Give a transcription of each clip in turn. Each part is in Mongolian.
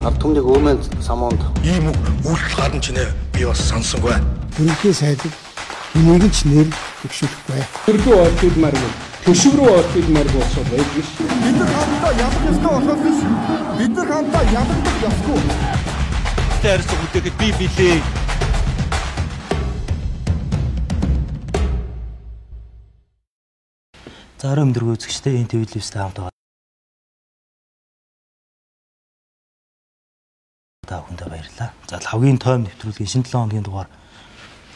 ард түмнийг өөмөнд самуунд ийм үйлдэл гарна ч нэ би бас сонсонгүй. Үнэхээр сайдаг энийг ч нэр төвшүүлэхгүй. Төрлөө ордидмаар төшөв рүү ордидмаар болсоо байдаг ш. Бид нар хамтдаа ялах ёстой болохоос биш. Бид нар хамтдаа ялагдах ёсгүй. Тэрс үтэхэд би билээ. За орой өдрөө үзэгчтэй энэ телевизтэй хамт байгаа. Та бүхэндээ баярлалаа. За хамгийн тойм нэвтрүүлгийн шинэ 7 хоногийн дугаар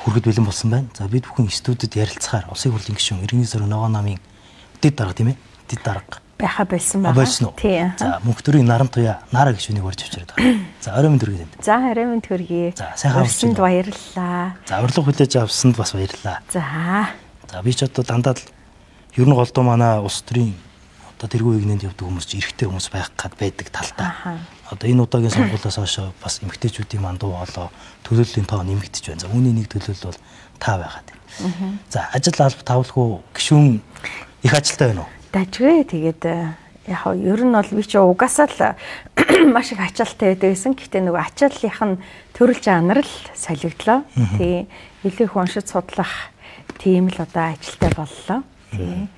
хүрэхэд бэлэн болсон байна. За бид бүхэн студид ярилцахаар Улсын хурлын гишүүн Иргэний Зориг Ногоон намын дэд дарга тийм ээ. Дэд дарга. Байха болсон байна. Тийм. За мөнхтөрийн наран туяа Нара гишүүнийг орж авчираад байгаа. За орой мэнд хүргэе. За орой мэнд хүргэе. За сайхан авсанд баярлалаа. За урилга хүлээж авсанд бас баярлалаа. За би ч одоо дандаа л ер нь голдуу манай улс төрийн одоо тэргүй игнэнд явдаг хүмүүс ч эрэгтэй хүмүүс байх гад байдаг талтай. Одоо энэ удаагийн сонгуулиас хойш бас эмэгтэйчүүдийн мандуу болоо төлөөллийн тоо нэмэгдэж байна. За үүний нэг төлөөлөл бол та байгаад байна. За ажил алба тавлахгүй гишүүн их ажилтай байна уу? Дажгүй тэгээд яг ер нь бол би чи угаасаа л маш их ачаалттай байдаг гэсэн. Гэхдээ нөгөө ачааллынх нь төрөл жанр л солигдлоо. Тий. Илүү их уншиж судлах тийм л одоо ажилтай боллоо. Тий.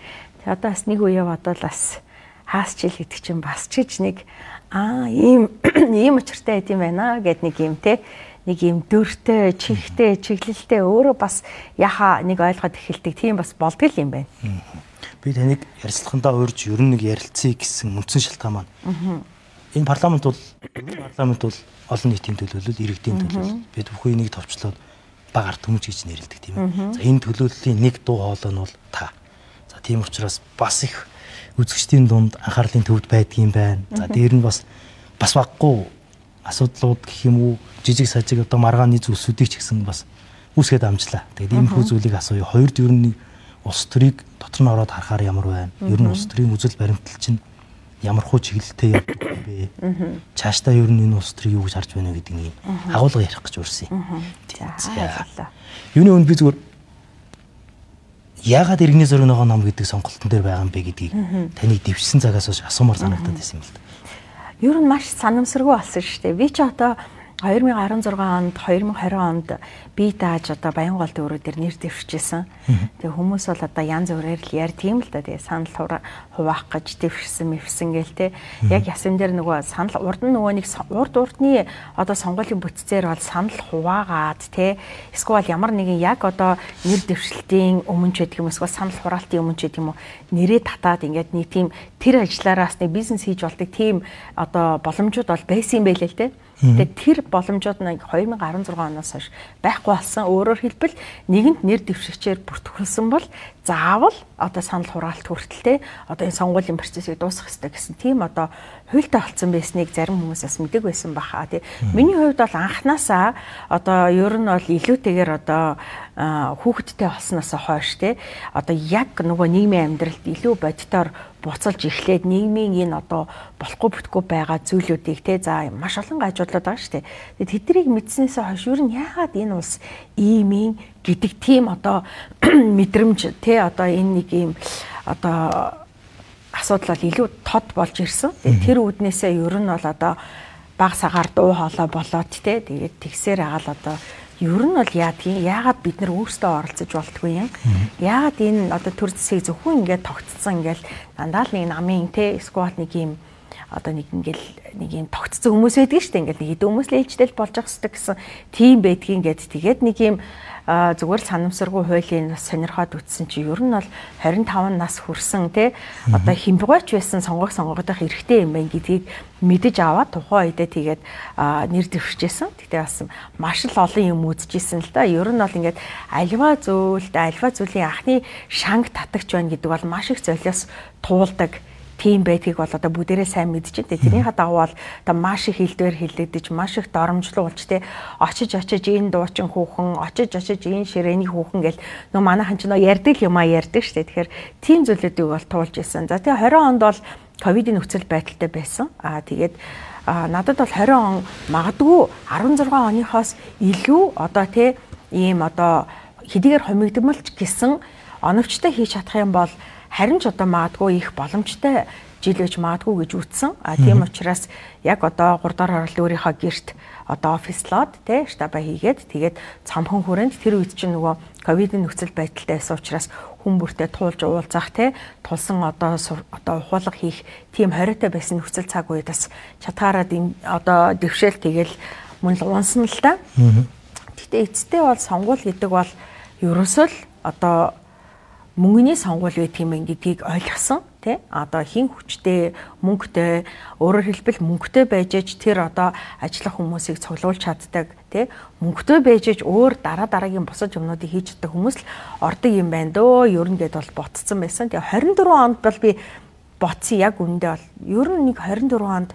Тэгээд одоо бас нэг үе бодвол бас хаас чил гэдэг чинь бас ч гэж нэг ийм учиртай байт юм байна гэд нэг юм те нэг юм дөртэй чихтэй чиглэлтэй өөрөө бас яха нэг ойлгоод эхэлдэг тийм бас болдгол юм байна. Би таныг ярилцлагандаа урьж ер нь нэг ярилцъя гэсэн үндсэн шалтгаан маань. Энэ парламент бол олон нийтийн төлөөлөл, иргэдийн төлөөлөл. Бид бүхэн энийг товчлоод баг ард түмж гэж нэрлэдэг тийм ээ. За энэ төлөөллийн нэг дуу хоолой нь бол та. За тийм учраас бас их үзэгчдийн дунд анхаарлын төвд байдгийм байна. За дээр нь бас баггүй асуудлууд гэх юм уу жижиг сажиг одоо маргааны зүйлсүүдийг ч гэсэн бас үүсгээд амжлаа. Тэгээд ийм хүү зүйлийг асууя. Хоёрд ер нь улс төрийг дотор нь ороод харахаар ямар байна? Ер нь улс төрийн үзэл баримтлал чинь ямар хуу чиглэлтэй явдаг юм бэ? Цаашдаа ер нь энэ улс төрийг юу гэж харж байна гэдэг нэг агуулга ярих гэж урьсан юм. За. Юуны үнд би зүгээр яагаад Иргэний Зориг Ногоон ном гэдэг сонголтон дээр байгаа юм бэ гэдгийг таны дэвшсэн цагаас хойш асуумаар санагдаад байсан юм л да. Ер нь маш санамсаргүй болсон шүү дээ. Би ч одоо 2016 онд 2020 онд би дааж одоо Баянгол дүүрүүд дээр нэр дэвшижсэн. Тэгээ хүмүүс бол одоо янз бүрээр л яар тийм л да. Тэгээ санал хуваах гэж дэвшсэн гээл те. Яг ясам дээр нөгөө санал урд нь нөгөө нэг урдны одоо сонгуулийн бүтцээр бол санал хуваагаад те. Эсвэл ямар нэгэн яг одоо нэр дэвшлтийн өмнө ч гэдэг юм эсвэл санал хураалтын өмнө ч гэдэг юм уу нэрээ татаад ингээд нэг тийм тэр ажлаараас нэг бизнес хийж болдог тийм одоо боломжууд бол байсан юм байлээ л те. Тэгээд тэр боломжууд нь 2016 оноос хойш байхгүй болсон. Өөрөөр хэлбэл нэгэнт нэр дэвшигчээр бүртгүүлсэн бол заавал одоо санал хураалт хүртэлтэй одоо энэ сонгуулийн процессыг дуусгах хэрэгтэй гэсэн тийм одоо хуультай болсон байсныг зарим хүмүүс бас мэдэг байсан баха тий. Миний хувьд бол анханасаа одоо ер нь бол илүүтэйгээр одоо хүүхэдтэй болсноос хойш тий одоо яг нөгөө нийгмийн амьдралд илүү бодитоор буцалж эхлээд нийгмийн энэ одоо болохгүй бүтггүй байгаа зүйлүүдийг те за маш олон гажуулаад байгаа шүү дээ. Тэгээд тэднийг мэдснээс хойш ер нь яагаад энэ улс ийм гэдэг тийм одоо мэдрэмж те одоо энэ нэг ийм одоо асуудал илүү тод болж ирсэн. Тэр үүднээсээ ер нь бол одоо баг сагаар дуу хоолой болоод те тэгээд тэгсээр агаал одоо ер нь бол яагаад бид нар өөрсдөө оролцож болтгүй юм? Яагаад энэ одоо төр засгийг зөвхөн ингээд тогтцсон ингээл дандаа л нэг намын те эсвэл нэг юм одоо нэг юм тогтцсон хүмүүс байдаг шүү дээ. Ингээл нэг хэдэн хүмүүс л ээлжтэй болж ах хэвчээ гэсэн тийм байдгийн гээд тэгээд нэг юм зүгээр л санамсаргүй хуулийн сонирхоод үтсэн чи ер нь бол 25 нас хүрсэн те одоо химбгойч байсан сонгогдох эрхтэй юм байна гэдгийг мэдэж аваад тухайн үедээ тэгээд нэр дэвшижсэн. Тэгтээ бас маш л олон юм үзчихсэн л да. Ер нь бол ингээд альва зүйлийн анхны шанг татагч байна гэдэг бол маш их золиос туулдаг тийм байдгийг бол одоо бүгдээрээ сайн мэдчихэв. Тэрний дагуу бол одоо маш их хэлдвэр хилэгдэж, маш их доромжлуулж те очиж энэ дуучин хүүхэн, очиж энэ ширээний хүүхэн гэл нөө манайхан ч нөө ярьдаг юм ярьдаг штэ. Тэгэхээр тийм зүйлүүдийг бол туулж исэн. За тэгээ 20 онд бол ковидын нөхцөл байдалтай байсан. Тэгээд надад бол 20 он магадгүй 16 оныхоос илүү одоо те ийм одоо хэдийгээр хомигдмалч гэсэн оновчтой хийж чадах юм бол харин ч одоо магадгүй их боломжтой жил гэж магадгүй гэж үзсэн. Тийм учраас яг одоо 3 дахь орол өөрийнхөө гэрт одоо офислоод тий штаба хийгээд тэгээд цамхан хүрээнд тэр үед чинь нөгөө ковидын нөхцөл байдалтай байсан учраас хүн бүртээ туулж уулзах тий тулсан одоо ухуулга хийх тийм хориотой байсан нөхцөл цаг үед бас чатгаараад одоо дэвшээл тэгэл мөн л унсан л та. Гэтэ эцэстээ бол сонгуул гэдэг бол ерөөсөө л одоо мөнгөний сонгуул байх юм гэдгийг ойлгосон тий одоо хин хүчтэй мөнгөтэй өөрөөр хэлбэл мөнгөтэй байж тэр одоо ажиллах хүмүүсийг цуглуулж чаддаг тий мөнгөтэй байж өөр дараагийн бусад юмнуудыг хийж чаддаг хүмүүс л ордог юм байна дөө ер нь гэд бол ботцсон байсан. Тэгээ 24 онд бол би ботсон яг үндэ бол ер нь нэг 24 онд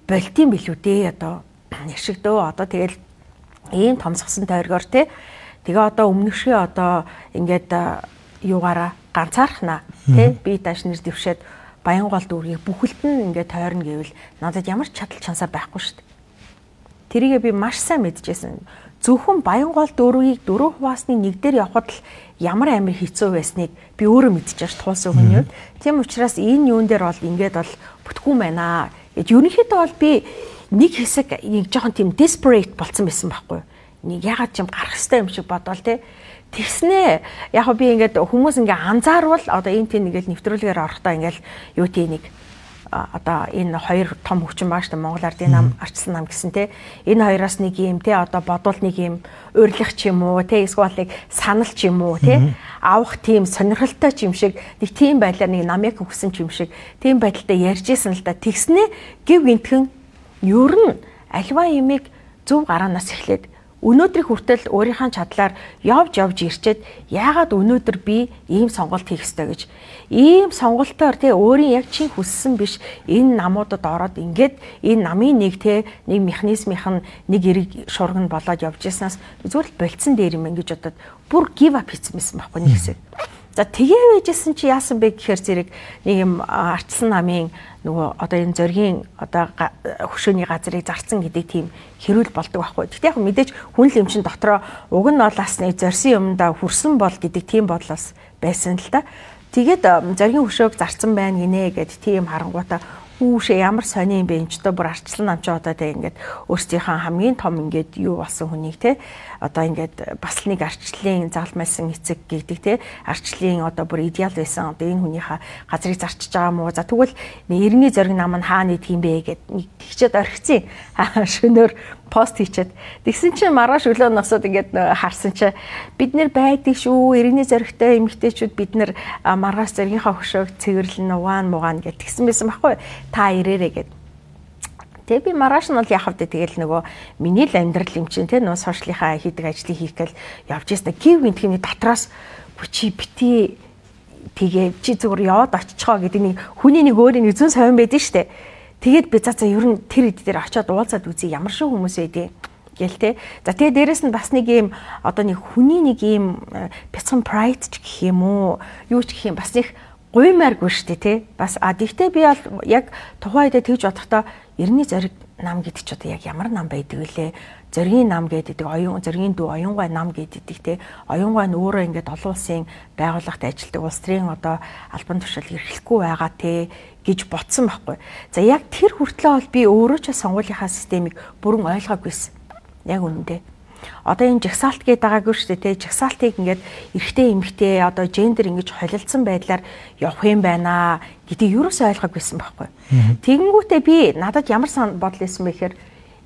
болтын билүү дээ одоо яшигдөө одоо тэгэл ийм томсгсон тойргоор тий тэгээ одоо өмнөшгөө одоо ингээд юугаараа ганцаархнаа тий би дааш нэр дэвшээд Баянгол дүүргийг бүхэлд нь ингээд тойрно гэвэл надад ямар ч чадал чансаа байхгүй шүү дээ. Тэрийгээ би маш сайн мэдчихсэн. Зөвхөн Баянгол дүүргийг 4 хуваасны нэг дээр явхад л ямар амар хэцүү байсныг би өөрөө мэдчихэж туулсан хүний үед. Тийм учраас энэ юун дээр бол ингээд бол бүтггүй байна. Ерөнхийдөө бол би нэг хэсэг нэг жоохон тийм desperate болцсон байсан байхгүй юу? Нэг ягаад ч юм гарах хэрэгтэй юм шиг бодвол тий тэгснэ яг би ингээд хүмүүс ингээ анзаарвал одоо энэ тийм нэгэл нэвтрүүлгээр орохдоо ингээл юу тий нэг одоо энэ хоёр том хөгжин баа штэ Монгол Ардын нам Арчсан нам гэсэн те энэ хоёроос нэг юм те одоо бодвол нэг юм урьлах ч юм уу те эсвэл санал ч юм уу те авах тийм сонирхолтой ч юм шиг нэг тийм байдлаар нэг намыг өгсөн ч юм шиг тийм байдалтай ярьжсэн л да тэгснэ гів гинтхэн ер нь альва юмыг зөв гараанаас эхлээд өнөөдрийг хүртэл өөрийнхөө чадлаар явж ирчээд яагаад өнөөдөр би ийм сонголт хийх ёстой гэж ийм сонголтоор тий өөрийн яг чин хүссэн биш энэ намуудад ороод ингээд энэ намын нэг тий нэг механизмын нэг эрэг шурган болоод явж яснаас зүгээр л болцсон дээр юм гэж бодоод бүр give up хийсэн байхгүй нэг хэсэг. За тэгээ байжсэн чи яасан бэ гэхээр зэрэг нэг юм Арчсан намын нөгөө одоо энэ зоргийн одоо хөшөөний газрыг зарцсан гэдэг тийм хэрүүл болдог байхгүй. Гэхдээ яг мэдээж хүн л юм чин дотроо уг нь бол бас нэг зорьсон юмдаа хүрсэн бол гэдэг тийм бодлоос байсан л та. Тэгээд зоргийн хөшөөг зарцсан байна гинэ гэд тийм харангуйтаа хүүшээ ямар сони юм бэ энэ ч одоо бүр Арчлан намч одоо тэг ингээд өөрсдийнхөө хамгийн том ингээд юу болсон хүнийг те одоо ингээд бас нэг арчлалын заалмайлсан эцэг гэдэг те арчлалын одоо бүр идеал байсан одоо энэ хүнийхээ газрыг зарчиж байгаа мó за тэгвэл эртний зориг нам нь хаана идэх юм бэ гэд тэгчээд орхицیں۔ Шөнөөр пост хийчихэд тэгсэн чинь маргааш өглөө носоод ингээд харсан чинь бид нэр байдаг шүү эртний зоригтой эмэгтэйчүүд бид нэр маргааш зоргийнхаа хөшөөг цэвэрлэн угаан мугаан гэд тэгсэн байсан байхгүй та ирээрээ гэд. Тэгээ би маргааш нь бол яах вэ тэгэл нөгөө миний л амьдрал юм чинь те нөө сошиалынхаа хийдэг ажлыг хийх гэл явж ясна гів гинтгэний дотроос чи бити тэгээ чи зүгээр яваад очичгоо гэдэг нэг хүний нэг өөрийн зүүн совин байдэн штэ. Тэгээд би за ер нь тэр хэд дээр очиод уулзаад үзье ямар шиг хүмүүс байдیں۔ Гэл те. За тэгээ дээрэс нь бас нэг юм одоо нэг хүний нэг юм бяцхан pride ч гэх юм уу юу ч гэх юм бас их гуймааргүй штэ те. Бас гэхдээ би бол яг тухайн үедээ тэгж бодохдоо эртний зориг нам гэдэг ч одоо яг ямар нам байдаг вүлээ. Зоргийн нам гэдэг оюун зоргийн дүү оюунгай нам гэдэг те. Оюунгай нь өөрөө ингээд олон улсын байгууллагт ажилладаг улс төрийн одоо албан тушаал эрхлэхгүй байгаа те гэж ботсон байхгүй. За яг тэр хүртлээ бол би өөрөө ч сонгуулийнхаа системийг бүрэн ойлгоогүйсэн. Яг үнэндээ. Одоо энэ жагсаалт гэдэг байгаагүй шүү дээ те. Жагсаалтыг ингээд эрэгтэй эмэгтэй одоо гендер ингэж холилдсон байдлаар явах юм байна гэдгийг юусоо ойлгоогүйсэн байхгүй. Тэгэнгүүтээ би надад ямар бодол исэн бэ гэхээр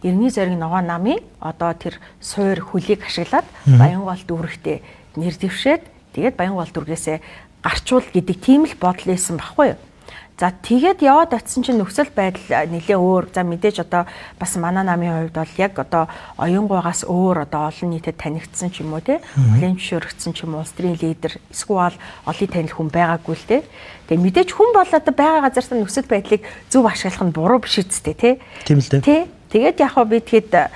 эртний зориг ногоо намын одоо тэр суур хөлийг ашиглаад Баянгол дүүрэгтээ нэр дэвшээд тэгээд Баянгол дүүргээсээ гарчуул гэдэг тийм л бодол исэн байхгүй юу. За тэгээд яваад очисон чинь нөхцөл байдал нэлээ өөр. За мэдээж одоо бас манай намын хувьд бол яг одоо оюунгойгоос өөр одоо олон нийтэд танигдсан ч юм уу те. Хүлээн зөвшөөрөгдсөн ч юм уу улс төрийн лидер эсвэл олон танил хүн байгаагүй л те. Тэгээд мэдээж хүн бол одоо байгаа газартаа нөхцөл байдлыг зөв ашиглах нь буруу биш үстэй те. Тийм л дээ. Тэ. Тэгээд яг хоо би тэгэхэд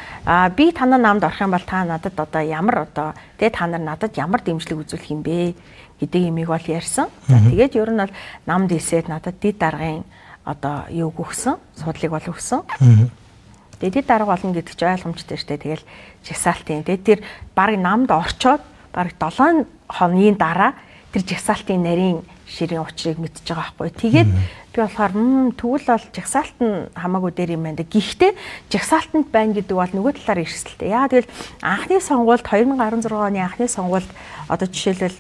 би танаа намд орох юм бол та надад одоо ямар одоо те та нар надад ямар дэмжлэг үзүүлэх юм бэ гэдэг юмыг бол ярьсан. За тэгээд ер нь бол намд ийсээд надад дид даргын одоо юуг өгсөн, судлыг бол өгсөн. Тэгээд дид дарга болно гэдэг чинь ойлгомжтой шүү дээ. Тэгэл жагсаалтын. Тэгээд тэр баг намд орчоод баг 7 хоногийн дараа тэр жагсаалтын нарийн ширийн учрыг мэдчихэж байгаа байхгүй. Тэгээд би болохоор тэгвэл бол жагсаалт нь хамаагүй дээр юм байна. Гэхдээ жагсаалтанд байна гэдэг бол нөгөө талаар эрсдэлтэй. Яа тэгэл анхны сонгуульд 2016 оны анхны сонгуульд одоо жишээлбэл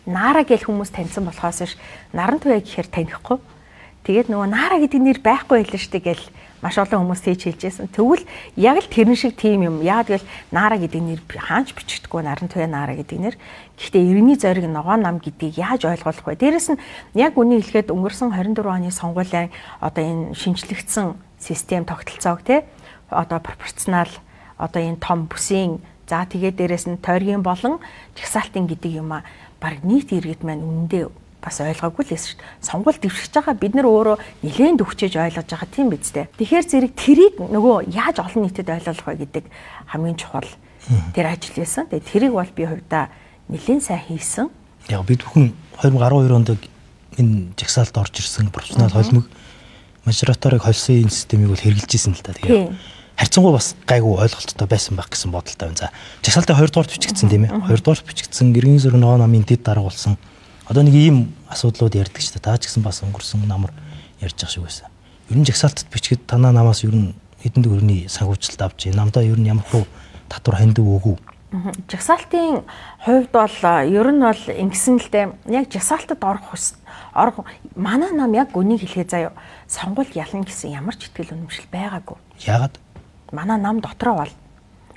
Наара гэл хүмүүс таньсан болохоос ш Нарантуяа гэхээр танихгүй. Тэгээд нөгөө Наара гэдэг нэр байхгүй байлаа штэ гэл маш олон хүмүүс тийж хэлжсэн. Тэгвэл яг л тэрэн шиг тийм юм. Яа тэгэл Наара гэдэг нэр хаанч бичигдэггүй Нарантуяа Наара гэдэг нэр. Гэхдээ Иргэний зориг ногоон нам гэдгийг яаж ойлгох вэ? Дээрэс нь яг үнийг хэлэхэд өнгөрсөн 24 оны сонгуулийн одоо энэ шинжлэгдсэн систем тогтолцоог те одоо пропорционал одоо энэ том бүсийн за тэгээд дээрэс нь тойргийн болон жагсаалтын гэдэг юм а баг нийт иргэд маань үнэндээ бас ойлгоогүй л эс шүү дээ. Сонгуул дэвшиж байгаа бид нар өөрөө нэлээд өвчөж ойлгож байгаа тийм биз дээ. Тэгэхээр зэрэг тэрийг нөгөө яаж олон нийтэд ойлгох вэ гэдэг хамгийн чухал тэр ажил байсан. Тэгээ тэрийг бол би хувьдаа нэлээд сайн хийсэн. Яг бид бүхэн 2012 онд энэ жагсаалд орж ирсэн профессионал холимог магистратурыг холсон энэ системийг бол хэрэгжилж ирсэн л та. Тэгээ харьцангуй бас гайгүй ойлголттой байсан байх гэсэн бодолтой байна. За жагсаалтын 2 дугаар бичигдсэн тийм ээ. 2 дугаар бичигдсэн Иргэний зориг ногоон намын дэд дарга болсон. Одоо нэг ийм асуудлууд ярьдаг ч та ч гэсэн бас өнгөрсөн намар ярьж байгаа шиг байсан. Ер нь жагсаалтад бичгэд танаа намаас ер нь хэдэн төгрөгийн санхүүжилт авч намдаа ер нь ямар хөө татвар хандив өгөө. Жагсаалтын хувьд бол ер нь бол ингэсэн л дээ. Яг жагсаалтад орох манай нам яг үнийг хэлээ заяа. Сонгуульд ялна гэсэн ямар ч итгэл үнэмшил байгаагүй. Яагаад? Манай нам дотроо бол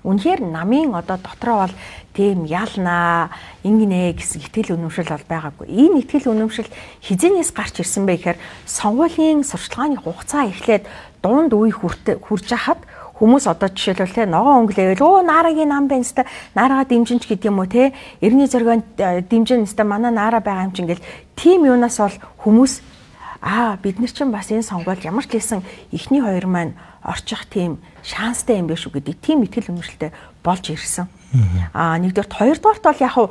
үнэхээр намын одоо дотроо бол тийм ялнаа ингэнэ гэсэн итгэл үнэмшил бол байгаагүй. Энэ итгэл үнэмшил хизэнээс гарч ирсэн бэ гэхээр сонгуулийн сурчлагын хугацаа эхлээд дунд үе хүрж хахад хүмүүс одоо жишээлбэл те ногоон өнгөлөөл Наарагийн нам байна хэвээр Наараа дэмжинч гэдэг юм уу те Иргэний зоригонд дэмжин хэвээр манай Наара байгаа юм чинь гэл тийм юунаас бол хүмүүс бид нар чинь бас энэ сонгуульд ямар ч лсэн эхний хоёр маань орчих тийм шанстай юм биш үү гэдэг тийм итгэл үнэмшилтэй болж ирсэн. Нэгдүгээр хоёрдугаарт бол яг хуу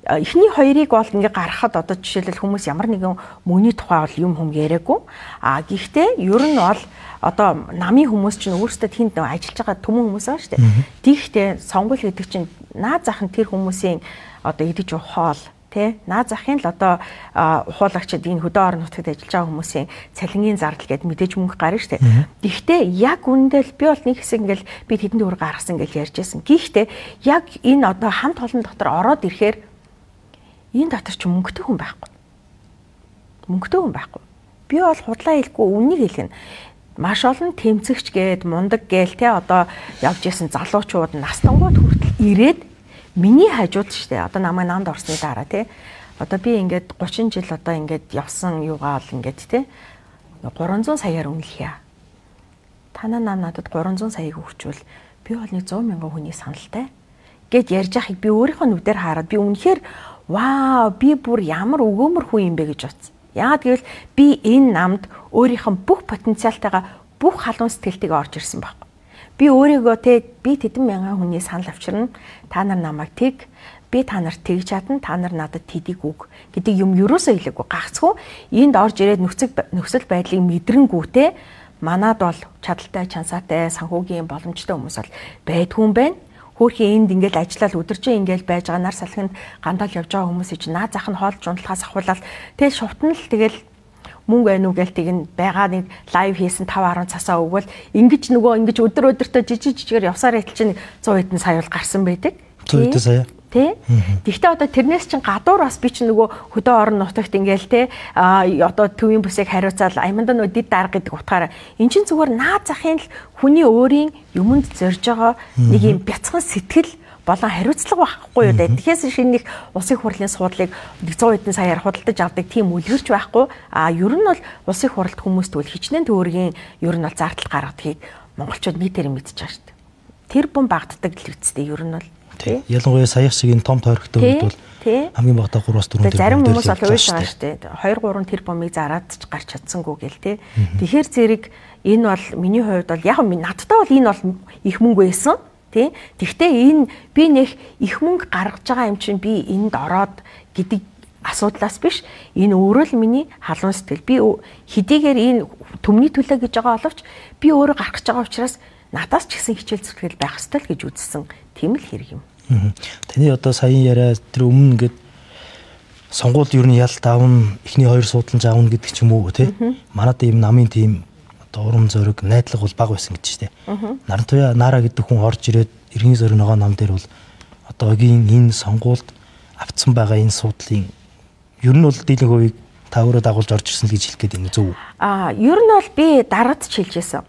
эхний хоёрыг бол ингээ гаргахад одоо жишээлбэл хүмүүс ямар нэгэн мөний тухай бол юм яриаггүй. Гэхдээ ер нь бол одоо намын хүмүүс чинь өөрсдөө тэнд ажиллаж байгаа түмэн хүмүүс байгаа шүү дээ. Тиймээ сонгуул гэдэг чинь наад зах нь тэр хүмүүсийн одоо идэж ухаал тэ наад захын л одоо ухуулагчид энэ хөдөө орон нутгад ажиллаж байгаа хүмүүсийн цалингийн зардал гэдээ мэдээж мөнгө гарна шүү дээ. Гэхдээ яг үндэл би бол нэг хэсэг ингээл би тэдэнд төгрөг гаргасан гэж ярьж байсан. Гэхдээ яг энэ одоо хамт олон дотор ороод ирэхээр энэ дотор ч мөнгөтэй хүн байхгүй. Мөнгөтэй хүн байхгүй. Би бол худлаа хэлэхгүй үнийг хэлгэнэ. Маш олон тэмцэгч гээд мундаг гээл те одоо явж исэн залуучууд настангууд хүртэл ирээд миний хажууд штэ одоо намайг намд орсны дараа те одоо би ингээд 30 жил одоо ингээд явсан юугаа бол ингээд те 300 саяар үнэлхийа. Танаа нам надад 300 саяыг өгчвөл би бол нэг 100 мянган хүний саналтай гэд ярьж яхийг би өөрийнхөө нүдээр хараад би үнэхээр вау би бүр ямар өгөөмөр хүн юм бэ гэж бодсон. Яагаад гэвэл би энэ намд өөрийнхөө бүх потенциалтайгаа бүх халуун сэтгэлтэйгээ орж ирсэн байхгүй. Би өөрийгөө би тэдэн мянган хүний санал авчирна. Та нар намайг тэг, би та нарт тэгж чадна, та нар надад тэдийг үг гэдэг юм юусоо хэлээгүй. Гагцгүй энд орж ирээд нөхцөл байдлыг мэдрэнгүүтээ манад бол чадaltaй, чансаатай, санхүүгийн боломжтой хүмүүс бол байдгүй юм байна. Хөөрхийн энд ингээд ажиллаад өдөржин ингээд байж байгаа нар салхинд гандаал явж байгаа хүмүүсийг чинь наад зах нь хоолж унтлахаас ахуулаад тэгэл шувтан л тэгэл мөнгө байна уу гээл тэгин байгаа нэг лайв хийсэн 5-10 цасаа өгвөл ингэж өдөр өдөртөө жижигээр явсаар байтал чинь 100 хэдэн сая бол гарсан байдаг. 100 хэдэн сая. Тэ. Гэхдээ одоо тэрнээс чинь гадуур бас би чинь хөдөө орон нутагт ингээл те одоо төвийн бүсийг хариуцаад айманда дэд дарга гэдэг утгаараа эн чинь зүгээр наад захын л хүний өөрийн юмд зорж байгаа нэг юм бяцхан сэтгэл болон хариуцлага байхгүй юу дээ. Тэгэхээс шинэ нэг улсын хурлын суудлыг 100 хэдэн саяар худалдаж авдаг тийм үлгэрч байхгүй. Ер нь бол улсын хурлд хүмүүст бол хичнээн төгрөгийн ер нь бол зардал гаргадгийг монголчууд нийтээр мэдчихэж байгаа шүү дээ. Тэр бум багтдаг л үсттэй ер нь бол ялангуяа саях шиг энэ том тойрогтой үед бол хамгийн багадаа 3-4 тэрбум. Зарим хүмүүс бол уйлж байгаа шүү дээ. 2-3 тэрбумыг зараад ч гарч чадсангүй гэл те. Тэгэхээр зэрэг энэ бол миний хувьд бол яг надтай бол энэ бол их мөнгө байсан. Тэгвэл энэ би нэх их мөнгө гаргаж байгаа юм чинь би энд ороод гэдэг асуудлаас биш. Энэ өөрөө л миний халуун сэтгэл. Би хэдийгээр энэ төмний төлөө гэж байгаа боловч би өөрөө гаргаж байгаа учраас надаас ч гэсэн хичээл зүтгэл байх ёстой л гэж үзсэн. Тийм л хэрэг юм. Таны одоо саяын яриа тэр өмнө ингээд сонгуульд ер нь ялт аавн эхний 2 судалж аавн гэдэг ч юм уу тий. Манад ийм намын тийм одоо урам зориг, найдлага бол бага байсан гэж тий. Нарантуя Наара гэдэг хүн орж ирээд эрхийн зориг ногоо нам дээр бол одоогийн энэ сонгуульд авцсан байгаа энэ судлалын ер нь бол дийлэнх хувийг та өөрөө дагуулж орж ирсэн л гэж хэлэх гээд байна зөв. Ер нь бол би дараад ч хэлжсэн.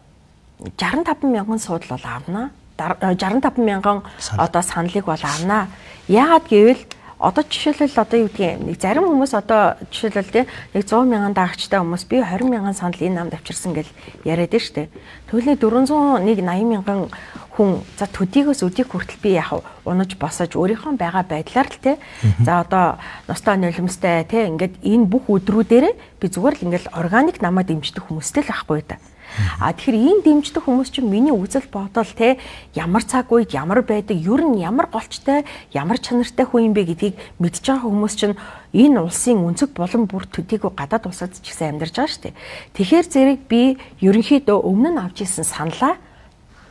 65 мянган судал бол авнаа. 65 мянган одоо саналыг бол авнаа. Яагаад гэвэл одоо жишээлбэл одоо юу гэдгийг нэг зарим хүмүүс одоо жишээлбэл нэг 100 мянган даагчтай хүмүүс би 20 мянган санал энэ намд авчирсан гэж яриад байна шүү дээ. Тэгвэл 400 80 мянган хүн за төдийгөөс өдийг хүртэл би яг унаж босож өөрийнхөө байгаа байдлаар л те. За одоо ностой нулимстай те ингээд энэ бүх өдрүүдээр би зүгээр л ингээд органик намаа дэмждэг хүмүүстэй л байхгүй да. Тэгэхээр энэ дэмждэг хүмүүс чинь миний үзэл бодол те ямар цаг үед ямар байдаг, ер нь ямар голчтой, ямар чанартай хүн юм бэ гэдгийг мэдж байгаа хүмүүс чинь энэ улсын өнцөг болон бүр төдийгүй гадаад улсад ч гэсэн амьдарч байгаа шүү дээ. Тэгэхээр зэрэг би ерөнхийдөө өмнө нь авч ирсэн саналаа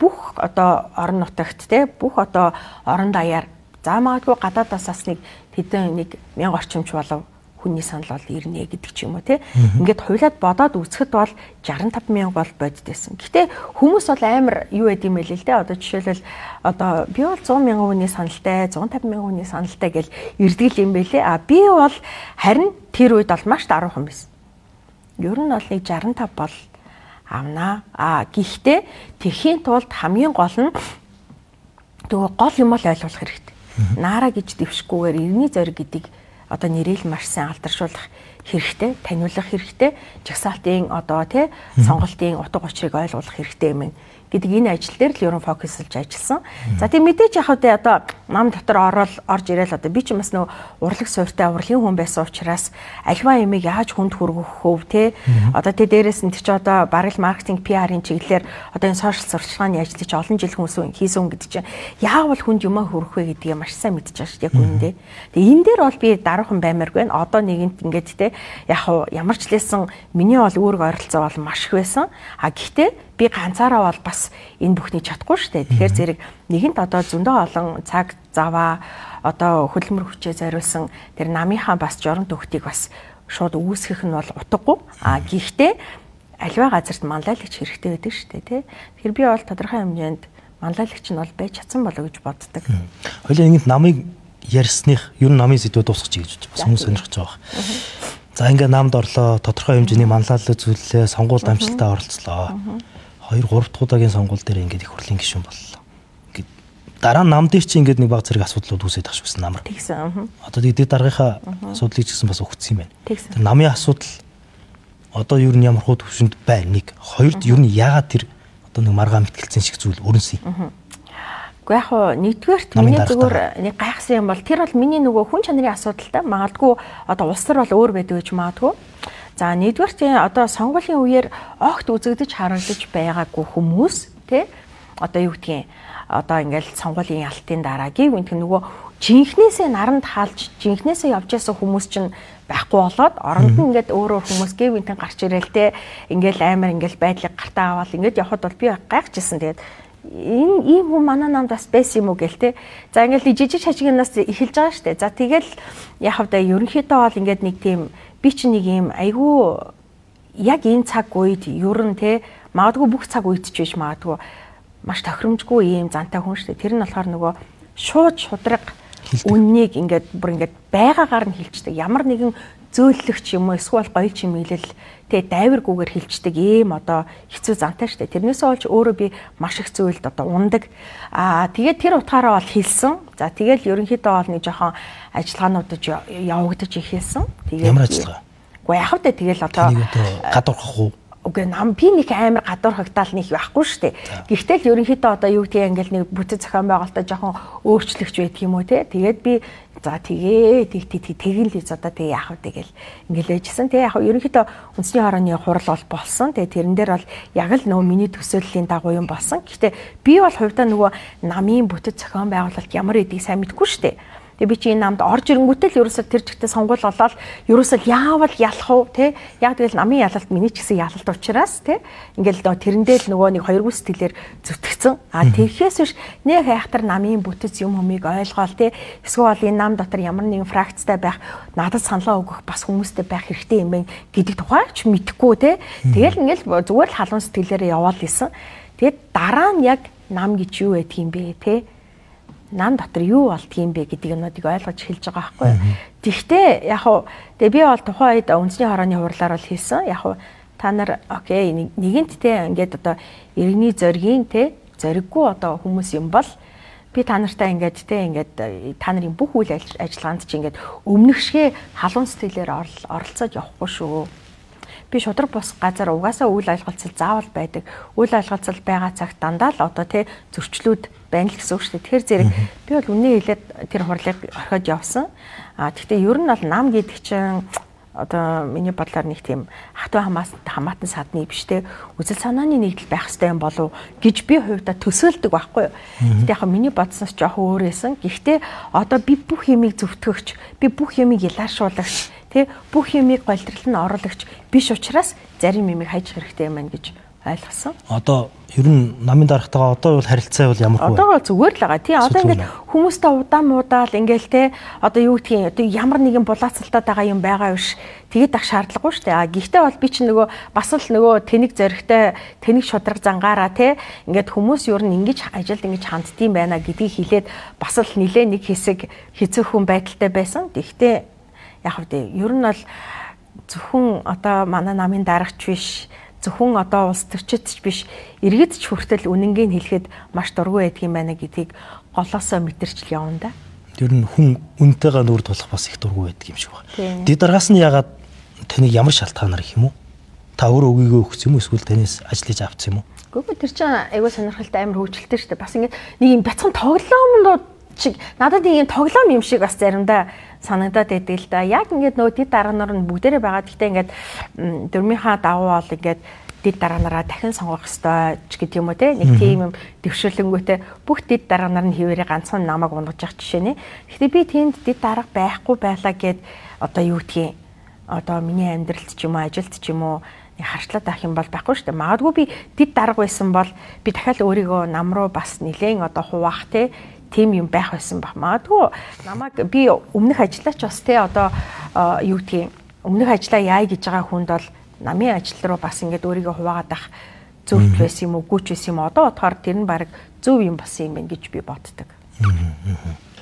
бүх одоо орон нутагт те бүх одоо орон даяар за магадгүй гадаадаас бас нэг тэдэн нэг 1000 орчимч болов хүний санал бол ирнэ гэдэг ч юм уу те. Ингээд хуйлаад бодоод үзэхэд бол 65 мянга бол бодит байсан. Гэтэ хүмүүс бол амар юу яд юм бэ л те. Одоо жишээлбэл одоо би бол 100 мянган хүний саналтай, 150 мянган хүний саналтай гэл ирдэг юм бэ лээ. Би бол харин тэр үед бол маш даруухан байсан. Ер нь бол нэг 65 бол авнаа. Гэхдээ тэхийн тулд хамгийн гол нь нөгөө гол юм бол ойлгох хэрэгтэй. Наара гэж дэвшгүйгээр иргэний зориг гэдэг одоо нэрийг маш сайн алдаршуулах хэрэгтэй, таниулах хэрэгтэй, жагсаалтын одоо тий сонголтын утга учирыг ойлгуулах хэрэгтэй юм гэдэг энэ ажил дээр л ерөн фокуслж ажилласан. За тийм мэдээж яг одоо нам дотор орж ирээл одоо би ч бас нөө урлаг суурьтай урлагийн хүн байсан учраас альва ямиг яаж хүнд хүргэх хөв те одоо тэ дээрээс нь чи одоо бараг маркетинг PR-ийн чиглэлээр одоо энэ сошиал сурталчилгааны ажлыг чи олон жил хүмүүс хийсэн гэдэг чинь яавал хүнд юмаа хүргэх вэ гэдгийг маш сайн мэдчихэж байгаа шүү дээ яг үнэндээ. Тэгээ энэ дээр бол би даруухан баймааргүй байна. Одоо нэгэнт ингээд те яг ямар ч лээсэн миний бол үүрэг ойролцоо бол маш их байсан. Гэхдээ би ганцаараа бол бас энэ бүхнийг чадахгүй шүү дээ. Тэгэхээр зэрэг нэгэнт одоо зөндөө олон цаг заваа одоо хөдөлмөр хүчээ зориулсан тэр намынхаа бас жорон төгтгийг бас шууд үүсгэх нь бол утгагүй. Гэхдээ аливаа газарт манлайлагч хэрэгтэй байдаг шүү дээ, тий. Тэгэхээр би бол тодорхой хэмжээнд манлайлагч нь бол байж чадсан болоо гэж боддог. Хоёлаа ингэж намыг ярьсных ер нь намын сэдвүүд дуусгах гэж бас хүмүүс сонирхож байгаа. За ингээ намд орлоо, тодорхой хэмжээний манлайлал зүйлээ, сонгуульд амжилтаа оролцлоо. 2-3 дахь удаагийн сонгуул дээр ингээд их хурлын гишүүн боллоо. Ингээд дараа нам дээр чи ингээд нэг баг зэрэг асуудлууд үүсээд тах швсэн намар. Тэгсэн. Одоо дээд дараагийнхаа асуудлыг ч гэсэн бас өгсөн юм байна. Тэр намын асуудал одоо юу нь ямар хуу төвшөнд байна нэг. Хоёрд юу нь яагаад тэр одоо нэг маргаан мэтгэлцэн шиг зүйл өрнсөн юм. Гэхдээ яг нэгдүгээрт миний зүгээр нэг гайхсан юм бол тэр бол миний нөгөө хүн чанарын асуудалтай магадгүй одоо улс төр бол өөр байдаг гэж магадгүй. За нэгдүгээр одоо сонгуулийн үеэр огт үзэгдэж харагдаж байгаагүй хүмүүс тий одоо юу гэдгийг одоо ингээл сонгуулийн ялтын дараа гівгэнт нөгөө жинхнээсээ наранд хаалж жинхнээсээ явж байсан хүмүүс чинь байхгүй болоод оронд нь ингээд өөр хүмүүс гівгэнтэн гарч ирээл тий ингээл амар ингээл байдлыг гартаа аваад ингээд явхад бол би гайхажсэн. Тэгээд энэ ийм хүн манай намд бас байсан юм уу гээл те. За ингээл жижиг хажигнаас эхэлж байгаа штэ. За тэгэл яг хавда ерөнхийдөө бол ингээд нэг тийм би чи нэг юм айгүй яг энэ цаг үед ер нь те магадгүй бүх цаг үед ч биш магадгүй маш тохиромжгүй ийм зантай хүн штэ. Тэр нь болохоор нөгөө шууд шудраг үннийг ингээд бүр ингээд байгаагаар нь хэлцдэг. Ямар нэгэн зөөллөгч юм уу эсвэл гоё чимэглэл тэ дайваргүйгээр хэлцдэг ийм одоо хэцүү зантай штэ. Тэрнээсээ болж өөрөө би маш их зүйлд одоо ундаг. Тэгээд тэр утгаараа бол хэлсэн. За тэгэл ерөнхийдөө бол нэг жоохон ажиллагаануудад явагдаж ихэлсэн. Тэгээд ямар ажиллагаа? Уу яг хөтэ тэгэл одоо гадуурхах уу? Үгүй нам би нэг амар гадуурхагдаал нэг байхгүй шүү дээ. Гэхдээ л ерөнхийдөө одоо юу гэдгийг ингээл нэг бүтэц зохион байгуулалтаа жоохон өөрчлөгч байдаг юм уу те. Тэгээд би за тэгээ тэгэл одоо тэгээ яах вэ тэгэл ингээл ээжсэн. Тэгээ яг ерөнхийдөө үндэсний хорооны хурал бол болсон. Тэгээ тэрэн дээр бол яг л нөгөө миний төсөөллийн дагуу юм болсон. Гэхдээ би бол хувьдаа нөгөө намын бүтэц зохион байгуулалт ямар эдгийг сайн мэдэхгүй шүү дээ. Тэгээ би чи энэ намд орж ирэнгүүтэл ерөөсөө тэр жигтэй сонгуул болоод ерөөсөө яавал ялах уу те. Яг тэгэл намын ялалт миний ч гэсэн ялалт учраас те. Ингээл тэрэндээ л нөгөө нэг хоёр гүс сэтгэлээр зүтгэцэн. Тэрхээс биш нэг хайхтар намын бүтэц юм хүмийг ойлгоол те. Эсвэл энэ нам дотор ямар нэгэн фракцтай байх надад саналаа өгөх бас хүмүүстэй байх хэрэгтэй юм байна гэдэг тухайч мэдэхгүй те. Тэгэл ингээл зүгээр л халуун сэтгэлээрээ яваал исэн. Тэгээд дараа нь яг нам гэж юу байдаг юм бэ те. Нам дотор юу болдгийм бэ гэдэг юмнуудыг ойлгож хэлж байгаа байхгүй юу. Тэгвэл яг хуу тэгээ би бол тухайн үед үндэсний хорооны хурлаар бол хэлсэн. Яг хуу та нар окей нэгэнт те ингээд одоо иргэний зоригийн те зориггүй одоо хүмүүс юм бол би та нартай ингээд те ингээд та нарын бүх үйл ажиллагаанд чи ингээд өмнөх шигэ халуун сэтгэлээр оролцоод явахгүй шүү. Би шудраг бус газар угаасаа үйл ажиллагаацал заавал байдаг. Үйл ажиллагаацал байгаа цагт дандаа л одоо тий зөрчлүүд байна л гэсэн үг шүү дээ. Тэгэхээр зэрэг би бол үнэ хэлээд тэр хурлыг орхиод явсан. Гэхдээ ер нь бол нам гэдэг чинь одоо миний бодлоор нэг тийм хатуу хамаатан садны биш те үзэл санааны нэгдэл байх хэрэгтэй юм болов гэж би хувьдаа төсөөлдөг байхгүй юу. Гэхдээ яг миний бодсноос жоох өөрөөсөн. Гэхдээ одоо би бүх юмыг зөвтгөгч, би бүх юмыг илаашуулагч, тэ бүх юмыг голдрол нь оруулагч биш учраас зарим юмыг хайж хэрэгтэй юм байна гэж ойлгосон. Одоо ер нь намын дарагтайгаа одоо бол харилцаа бол ямар вэ? Одоо зүгээр л байгаа. Тий одоо ингээд хүмүүстэй удаал ингээл те одоо юу гэдгийг одоо ямар нэгэн булаацалтаад байгаа юм байгаа биш. Тэгээд ах шаардлагагүй шүү дээ. Гэхдээ бол би чинь нөгөө бас л нөгөө тэнэг зөрөгтэй тэнэг шудраг зангаараа те ингээд хүмүүс ер нь ингэж ажилд ингэж ханддсан байна гэдгийг хэлээд бас л нилээ нэг хэсэг хэцүүхэн байдалтай байсан. Гэхдээ яг хөө ер нь бол зөвхөн одоо манай намын дарагч биш зөвхөн одоо улс төрчид ч биш иргэд ч хүртэл үнэнгийн хэлэхэд маш дургүй байдгийм байна гэдгийг голоосоо мэдэрчл явна да. Тэр нь хүн үнтэйгээ нүр тулах бас их дургүй байдаг юм шиг байна. Дэд даргаас нь ягаад таныг ямар шалтгаанаар их юм уу? Та өөрөө өгийгөө өгсөн юм уу эсвэл танаас ажиллаж авсан юм уу? Гэхдээ тэр чинь айгүй сонирхолтой амар хөвгөлтэй шүү дээ. Бас ингэ нэг юм бяцхан тоглоомнууд чиг надад нэг юм тоглоом юм шиг бас заримдаа санагдаад байдаг л да. Яг ингээд нөгөө дэд дарга нар нь бүгдээрээ байгаа. Гэхдээ ингээд дөрмийнхаа дагуу бол ингээд дэд дарга нараа дахин сонгох ёстой ч гэдэг юм уу те. Нэг тийм юм дэвшүүлэнгүүтээ бүх дэд дарга нар нь хിവэрэ ганцхан намайг унгаж явах жишээ нэ. Гэхдээ би тэнд дэд дарга байхгүй байлаа гэд одоо юу гэдгийг одоо миний амьдралд ч юм уу ажилд ч юм уу харчлаад авах юм бол байхгүй шүү дээ. Магадгүй би дэд дарга байсан бол би дахиад өөрийгөө нам руу бас нэлээд одоо хуваах те тийм юм байх байсан баг. Магадгүй намайг би өмнөх ажиллаач бас те одоо юу гэдгийг өмнөх ажиллаа яа гэж байгаа хүнд бол намын ажил руу бас ингээд өөрийгөө хуваагаад ах зөв байсан юм уу гүйч байсан юм одоо бодохоор тэр нь баг зөв юм болсон юм байна гэж би боддог.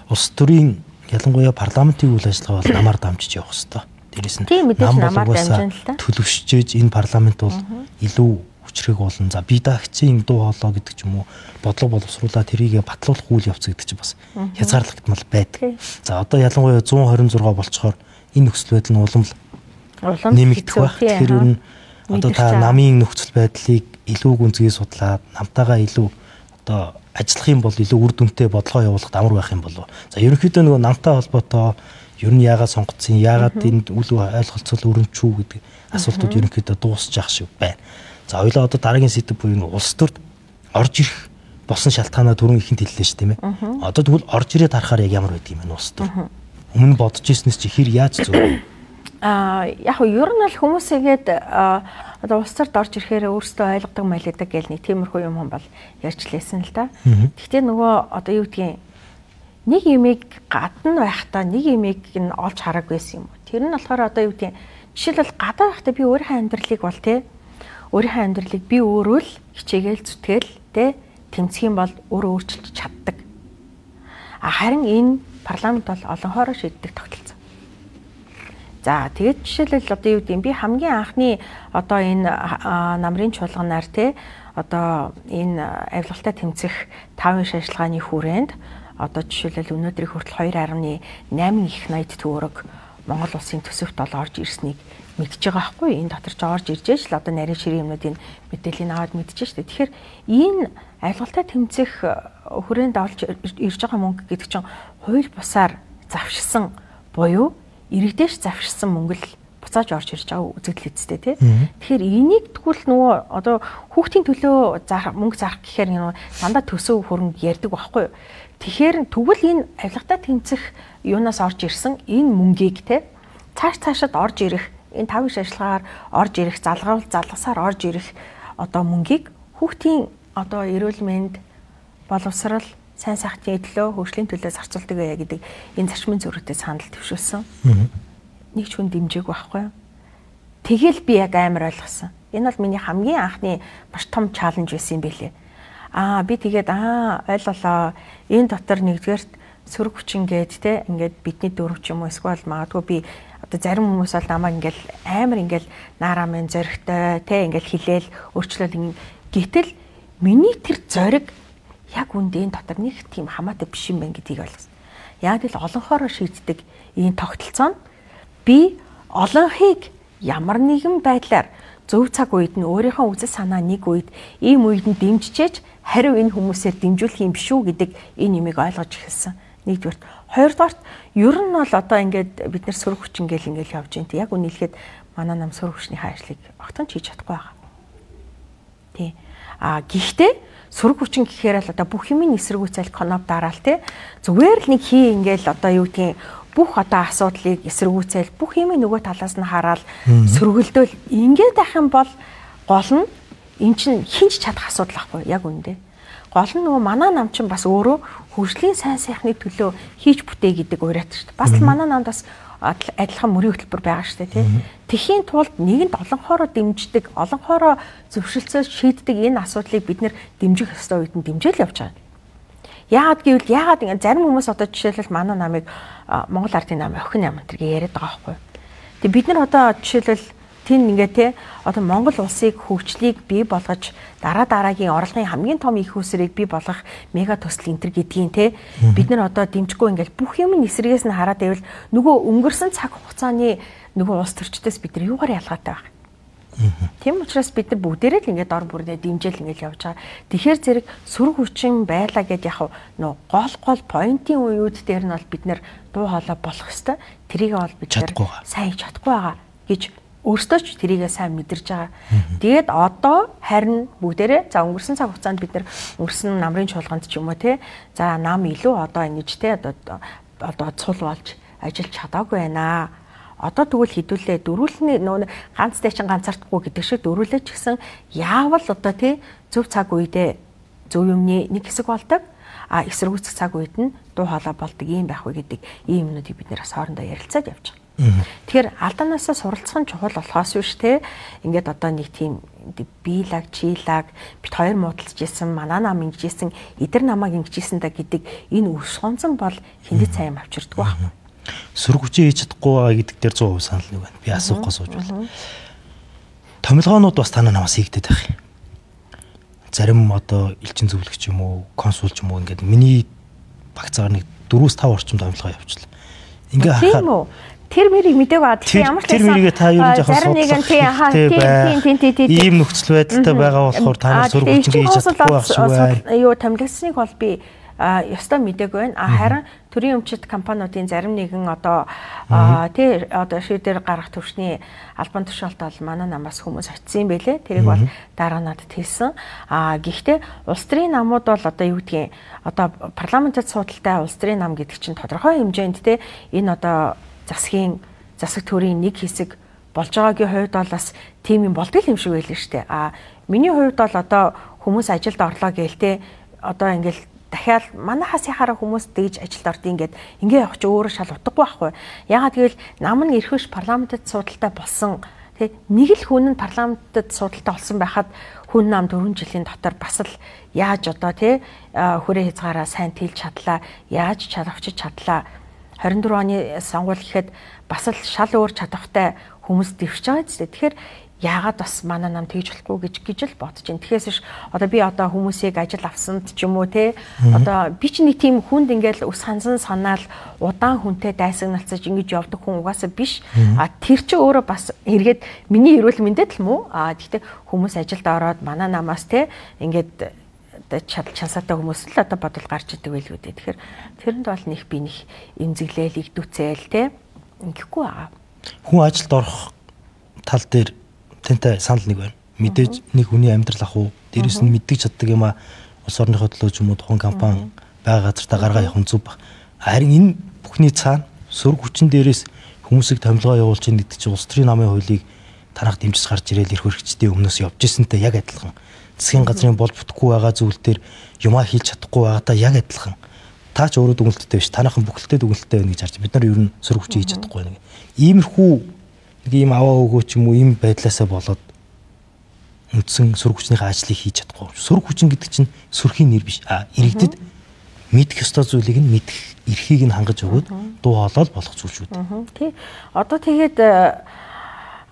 Улс төрийн ялангуяа парламентын үйл ажиллагаа бол намаар дамжиж явах хэрэгтэй. Дээрээс нь намаар дамжин л та төлөвшөж энэ парламент бол илүү хүчрэг болно. За би дагцын дуу хоолой гэдэг ч юм уу бодлого боловсруулаад тэрийг батлуулах үйл явц гэдэг чинь бас хязгаарлагдмал байдаг. За одоо ялангуяа 126 болцохоор энэ нөхцөл байдал нь улам нэмэгдэх байх. Тэгэхээр ер нь одоо та намын нөхцөл байдлыг илүү гүнзгий судлаад намтайгаа илүү одоо ажиллах юм бол илүү үр дүнтэй бодлого явуулахад амар байх юм болов. За ерөнхийдөө нөгөө намтай холбоотой ер нь яагаад сонгогдсон, яагаад энд үл ойлголцол өрөмчүү гэдэг асуултууд ерөнхийдөө дуусчих ах шиг байна. За хоёлаа одоо дараагийн сэдв буюу энэ улс төрд орж ирэх болсон шалтгаанаа түрүүн ихэнд хэллээ шүү тийм ээ. Одоо тэгвэл орж ирээд харахаар яг ямар байд юм бэ улс төр? Өмнө бодож ирснээс чи хэр яаж зөв? Яг нь ер нь бол хүмүүсээгээд одоо улс төрд орж ирэхээр өөрсдөө ойлгодог малидаг гэл нэг тиймэрхүү юм бол ярьж лээсэн л да. Гэхдээ нөгөө одоо юу гэдгийг нэг юмыг гадна байхдаа нэг юмыг нь олж хараагүйсэн юм. Тэр нь болохоор одоо юу гэдгийг жишээлбэл гадаа байхдаа би өөрийнхөө амьдралыг бол тий өөрийнхөө амьдралыг би өөрөө л хичээгээл зүтгэл тий тэмцэх юм бол өөрөө өөрчилж чаддаг. Харин энэ парламент бол олон хоороо шийддэг тогтолцоо. За тэгээд жишээлбэл одоо юу гэдэг би хамгийн анхны одоо энэ намрын чуулганаар тий одоо энэ авилгалтай тэмцэх 5 шашилгааны хүрээнд одоо жишээлбэл өнөөдрийн хүртэл 2.8 их 80 төгрөг Монгол улсын төсөвт бол орж ирснийг мэдж байгаа байхгүй. Энэ дотор ч орж ирж л одоо нарийн ширийн юмнуудын мэдээллийг аваад мэдчихэж штэ. Тэгэхээр энэ авилгалтай тэмцэх хүрээнд олж ирж байгаа мөнгө гэдэг чинь хууль бусаар завшсан буюу иргэдээш завшсан мөнгө л буцааж орж ирж байгаа үзэгдэл үсттэй тий. Тэгэхээр энийг тэгвэл нөгөө одоо хүүхдийн төлөө мөнгө зарах гэхээр нөгөө дандаа төсөв хөрөнгө ярьдаг байхгүй юу? Тэгэхээр тэгвэл энэ авилгатай тэмцэх юунаас орж ирсэн энэ мөнгийг тий цаашаад орж ирэх энэ 5 иш ажиллагаар орж ирэх залгасаар орж ирэх одоо мөнгийг хүүхдийн одоо эрүүл мэнд боловсрал сайн сайхны төлөө хөгжлийн төлөө зарцуулдаг байя гэдэг энэ зарчмын зөрүүтэй санал төвшүүлсэн. Нэг ч хүн дэмжээг байхгүй. Тэгэл би яг амар ойлгосон. Энэ бол миний хамгийн анхны маш том чаленж байсан юм билээ. Би тэгээд ойлголоо. Энэ дотор нэгдүгээрт сөрөг хүчин гээд те ингээд бидний дөрөв ч юм уу эсвэл магадгүй би одоо зарим хүмүүс бол намайг ингээд амар ингээд наарамын зоригтой те ингээд хилээл өөрчлөл гэтэл миний тэр зориг яг үндэ энэ дотор нэг тийм хамаатай биш юм байна гэдгийг ойлгосон. Яг л олонхоороо шийддэг энэ тогтолцоо нь би олонхийг ямар нэгэн байдлаар зөв цаг үед нь өөрийнхөө үзэл санаа нэг үед ийм үед нь дэмжижээж хариу энэ хүмүүсээр дэмжүүлэх юм биш үү гэдэг энэ юмыг ойлгож эхэлсэн. Нэгдүгээр. Хоёрдугаар ер нь бол одоо ингээд бид нар сөрөг хүчин ингээл явж байна. Яг үнийг хэлэхэд манай нам сөрөг хүчний ажлыг огтон хийж чадахгүй байгаа. Тий. Гэхдээ сөрөг хүчин гэхээр л одоо бүх юмын эсэргүүцэл коноп дараал тий. Зүгээр л нэг хий ингээл одоо юу гэдгийг бүх одоо асуудлыг эсэргүүцэл бүх юмын нөгөө талаас нь хараад сөргөлдөөл ингээд байх юм бол гол нь эн чинь хинч чадах асуудал байхгүй яг үндэ. Гол нь нөгөө манай нам чинь бас өөрөө хөгжлийн сайн сайхны төлөө хийж бүтээ гэдэг уриат шүү дээ. Бас л манай намд бас адилхан мөрийн хөтөлбөр байгаа шүү дээ тий. Тэхийн тулд нэгэнд олонхоороо дэмждэг, олонхоороо зөвшөлтсөж шийддэг энэ асуудлыг бид нэр дэмжих ёстой үед нь дэмжээл явж байгаа. Яагаад гэвэл ингээд зарим хүмүүс одоо жишээлбэл манай намыг Монгол Ардын нам охин нам тэргээ яриад байгаа байхгүй. Тэг бид нар одоо жишээлбэл тэн ингээ те одоо Монгол улсыг хөгжлийг бий болгож дараагийн орлогын хамгийн том их усрыг бий болгох мега төсөл энтер гэдгийг те бид нар одоо дэмжихгүй ингээл бүх юм эсрэгээс нь хараад байвал нөгөө өнгөрсөн цаг хугацааны нөгөө улс төрчдөөс бид нар юугаар ялгаатай байх. Тийм учраас бид нар бүгдээрээ л ингээд ор бүрнээ дэмжээл ингээд явж байгаа. Тэгэхээр зэрэг сөрөг хүчин байлаа гэд яг нөө гол поинтын үеуд дээр нь бол бид нар дуу хоолой болох хэвээр тэрийг бол бид нар сайн чадахгүй байгаа гэж өөрсдөө ч тэрийгээ сайн мэдэрж байгаа. Тэгээд одоо харин бүгдээрээ за өнгөрсөн цаг хугацаанд бид нар өнгөрсөн намрын чуулганд ч юм уу те за нам илүү одоо ингэж те одоо цул болж ажиллаж чадаагүй байна. Одоо тэгвэл хідүүлээ дөрүүлний нөө ганц дэчин ганцаардахгүй гэдэг шиг дөрүүлээ ч гэсэн яавал одоо тий зөв цаг үедээ зөв юмны нэг хэсэг болдог эсэргүүцэх цаг үед нь дуу хоолой болдог юм байх вэ гэдэг ийм юмнуудыг бид нэр хоорондоо ярилцаад явж байгаа. Тэгэхээр алдаанаасаа суралцах нь чухал болохоос биш те ингээд одоо нэг тийм биелаг чийлаг бит хоёр муудалж ийсэн манай нам ингэжсэн эдэр намайг ингэжсэн да гэдэг энэ үс хонцон бол хиндэд сайн авчирдаг байхгүй. Сөрөг хүчин хийж чадахгүй байгаа гэдэг дээр 100% санал нэг байна. Би асуухгүй сууж байна. Томилгоонууд бас танаа намаас хийгдээд байх юм. Зарим одоо элчин зөвлөгч юм уу, консул ч юм уу ингээд миний багцаагаар нэг 4-5 орчим томилгоо явуулчихлаа. Ингээ харахаар тэр мэрийг мэдээгүй аа тэгэхээр ямар ч тэр мэрийгээ та юу гэж яхах тийм ийм нөхцөл байдалтай байгаа болохоор та нар сөрөг хүчин хийж чадахгүй байх шүү байна. Юу томилгосныг бол би ёстой мэдээгүй байна. Харин төрийн өмчит компаниудын зарим нэгэн одоо тий одоо шийдвэр гаргах төвчний албан тушаалт бол манай намаас хүмүүс очисон юм байлээ. Тэрийг бол дараа надад хэлсэн. Гэхдээ улс төрийн намууд бол одоо юу гэдгийг одоо парламентад судалтай улс төрийн нам гэдэг чинь тодорхой хэмжээнд тий энэ одоо засаг төрийн нэг хэсэг болж байгаагийн хувьд бол бас тийм юм болдго юм шиг байлээ шүү дээ. Миний хувьд бол одоо хүмүүс ажилд орлоо гээл тий одоо ингээл дахиад манайхаас яхаараа хүмүүс дэж ажилд ордын ингээд ингээ явах чи өөрөө шал утгагүй байхгүй. Ягаад гэвэл нам нь эрхвч парламентад судалтай болсон тий нэг л хүн нь парламентад судалтай болсон байхад хүн нам 4 жилийн дотор бас л яаж одоо тий хүрээ хязгаараа сайн тэлж чадлаа, яаж чадавчиж чадлаа. 24 оны сонгуул гэхэд бас л шал өөр чадвартай хүмүүс дэвшиж байгаа ч тэгэхээр яагаад бас манай нам тэгж болохгүй гэж л бодож байна. Тэгэхээс биш одоо би одоо хүмүүсийг ажил авсанд ч юм уу те одоо би ч нэг тийм хүнд ингээл ус хансан санаал удаан хүнтэй дайсагналцаж ингэж явдаг хүн угаасаа биш. Тэр чи өөрөө бас эргээд миний эрүүл мэндэд л мүү. Гэхдээ хүмүүс ажилд ороод манай намаас те ингээд чансаатай хүмүүс л одоо бодол гарч идэг байлгүй дээ. Тэгэхээр тэрэнд бол нэг би нэг эмзэглээл игдүүцээл те ингэхгүй байгаа. Хүн ажилд орох тал дээр тантай санал нэг байна. Мэдээж нэг хүний амьдрал ах уу, дээрээс нь мэддэг чаддаг юм а улс орныхоо төлөө ч юм уу тухайн компани байгаа газартаа гаргаа явах зүг баг. Харин энэ бүхний цаана сөрөг хүчин дээрээс хүмүүсийг томилгоо явуулж ийн гэдэг чинь улс төрийн намын хуулийг танах дэмжиж гарч ирээл эрх хөрөгчдийн өмнөөс явж ирсэнтэй яг адилхан. Засгийн газрын бол бүтггүй байгаа зүйл дээр юмаа хийж чадахгүй байгаатай яг адилхан. Та ч өөрөө дүгнэлттэй биш, танахан бүхэлдээ дүгнэлттэй байна гэж харж бид нар ер нь сөрөг хүчин хийж чадахгүй байна. Иймэрхүү нэг ийм аваа өгөө ч юм уу ийм байдлаасаа болоод үндсэн сөрөг хүчнийхээ ажлыг хийж чадахгүй. Сөрөг хүчин гэдэг чинь сөрхийн нэр биш. Иргэдэд мэдэх ёстой зүйлийг нь мэдэх эрхийг нь хангаж өгөөд дуу хоолой болох зүйл шүү дээ. Тий. Одоо тэгээд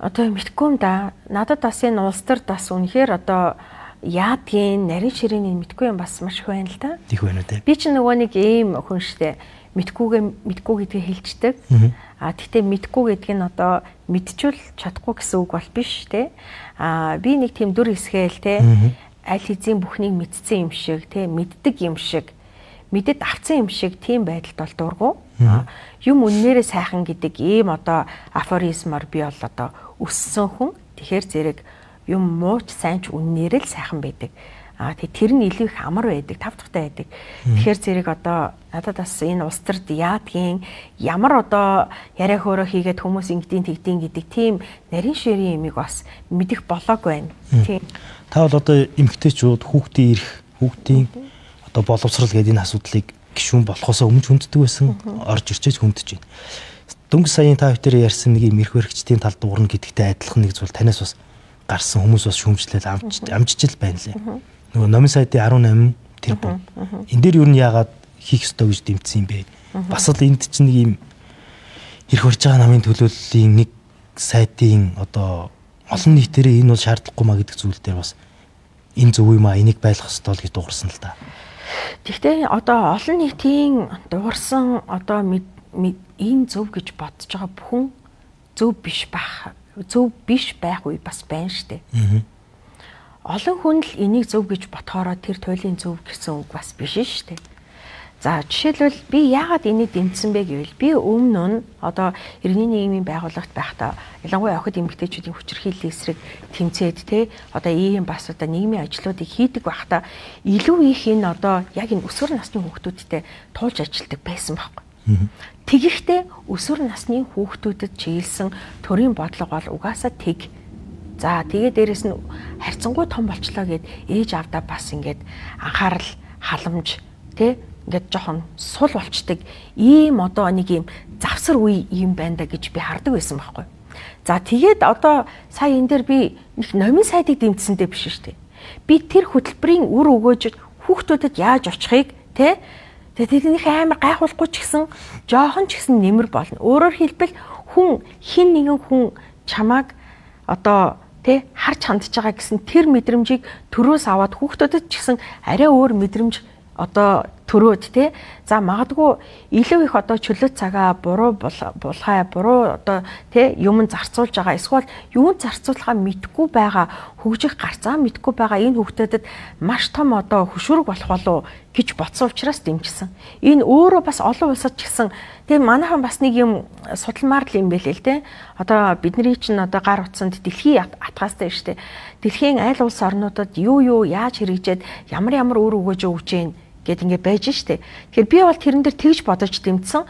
одоо мэдгүй юм да. Надад бас энэ улс төр бас үнэхээр одоо яадгийн нарийн ширээний мэдгүй юм бас маш их байна л да. Тийх байна үү? Би ч нөгөө нэг ийм хүн штэ. Мэдгүй гэдгийг хэлждэг. Тэгтээ мэдгүй гэдэг нь одоо мэдчихвэл чадахгүй гэсэн үг бол биш те. Би нэг тийм дүр хэсгээл те. Аль хэзээ бүхнийг мэдсэн юм шиг те, мэддэг юм шиг, мэдэд авсан юм шиг тийм байдалд бол дургу. Юм үннээрээ сайхан гэдэг ийм одоо афоризмаар би бол одоо өссөн хүн. Тэгэхээр зэрэг юм мууч сайн ч үннээрээ л сайхан байдаг. Тэр нь илүү их амар байдаг, тав тухтай байдаг. Тэгэхээр зэрэг одоо надад бас энэ улс төрд яадгийн ямар одоо яриа хөөрөө хийгээд хүмүүс ингэдийн тэгдийн гэдэг тийм нарийн ширийн юмыг бас мэдэх болоог байна. Тийм. Та бол одоо эмэгтэйчүүд хүүхдийн эрх, хүүхдийн одоо боловсрал гэдэг энэ асуудлыг гишүүн болохоосоо өмнө хүнддэг байсан, орж ирчээж хүндэж байна. Дөнгөж саяын та бүхэн ярьсан нэг юм эрх баригчдын талд уурна гэдэгтэй адилхан нэг зүйл танаас бас гарсан, хүмүүс бас шүүмжлэл амжиж л байна лээ. Нөгөө номын сайдын 18 тэрбум. Энэ дээр юу нь яагаад хийх ёстой гэж дэмжсэн юм бэ? Бас л энд чинь нэг юм эрх барьж байгаа намын төлөөллийн нэг сайдын одоо олон нийтээрээ энэ бол шаардлагагүй маа гэдэг зүйл дээр бас энэ зөв юм аа, энийг байлгах ёстой л гэж дуурсан л да. Гэхдээ одоо олон нийтийн дуурсан одоо энэ зөв гэж бодож байгаа бүхэн зөв биш байх үе бас байна штэ. Олон хүн л энийг зөв гэж бодохороо тэр туйлын зөв гэсэн үг бас биш шүү дээ. За жишээлбэл би яагаад энийг дэмжсэн бэ гэвэл би өмнө нь одоо иргэний нийгмийн байгууллагт байхдаа ялангуяа охид эмэгтэйчүүдийн хүчирхийллийн эсрэг тэмцээд те одоо ийм бас одоо нийгмийн ажлуудыг хийдэг байхдаа илүү их энэ одоо яг энэ өсвөр насны хүүхдүүдтэй туулж ажилладаг байсан байхгүй. Тэгэхдээ өсвөр насны хүүхдүүдэд чиглэсэн төрийн бодлого бол угаасаа тэг. За тэгээ дээрэс нь харьцангуй том болчлоо гэд ээж авдаа бас ингээд анхаарал халамж тэ ингээд жоохон сул болчдаг ийм одоо нэг ийм завсар үе юм байна да гэж би хардаг байсан байхгүй. За тэгээд одоо сая энэ дээр би нэг номын сайдыг дэмжсэндээ биш шүү дээ. Би тэр хөтөлбөрийн үр өгөөж хүүхдүүдэд яаж очихыг тэ тэднийх амар гайхуулахгүй ч гэсэн жоохон ч гэсэн нэмэр болно. Өөрөөр хэлбэл хин нэгэн хүн чамааг одоо тэ харж хандж байгаа гэсэн тэр мэдрэмжийг төрөөс аваад хүүхдүүдэд ч гэсэн арай өөр мэдрэмж одоо төрөөд тэ за магадгүй илүү их одоо чөлөө цагаа буруу одоо тэ юм зарцуулж байгаа эсвэл юунд зарцуулахаа мэдгүй байгаа хөгжих гарцаа мэдгүй байгаа энэ хүүхдэдэд маш том одоо хөшүүрэг болох болов гэж бодсон учраас дэмжсэн. Энэ өөрөө бас олон улсад ч гэсэн тэгээ манайхан бас нэг юм судалмаар л юм байлээ л тэ. Одоо бидний чинь одоо гар утсанд дэлхийн атгастай шүү дээ. Дэлхийн аль улс орнуудад юу яаж хэрэгжээд ямар үр өгөөж өгч гин гэд ингэ байж штэ. Тэгэхээр би бол тэрэн дээр тэгж бодож дэмжсэн.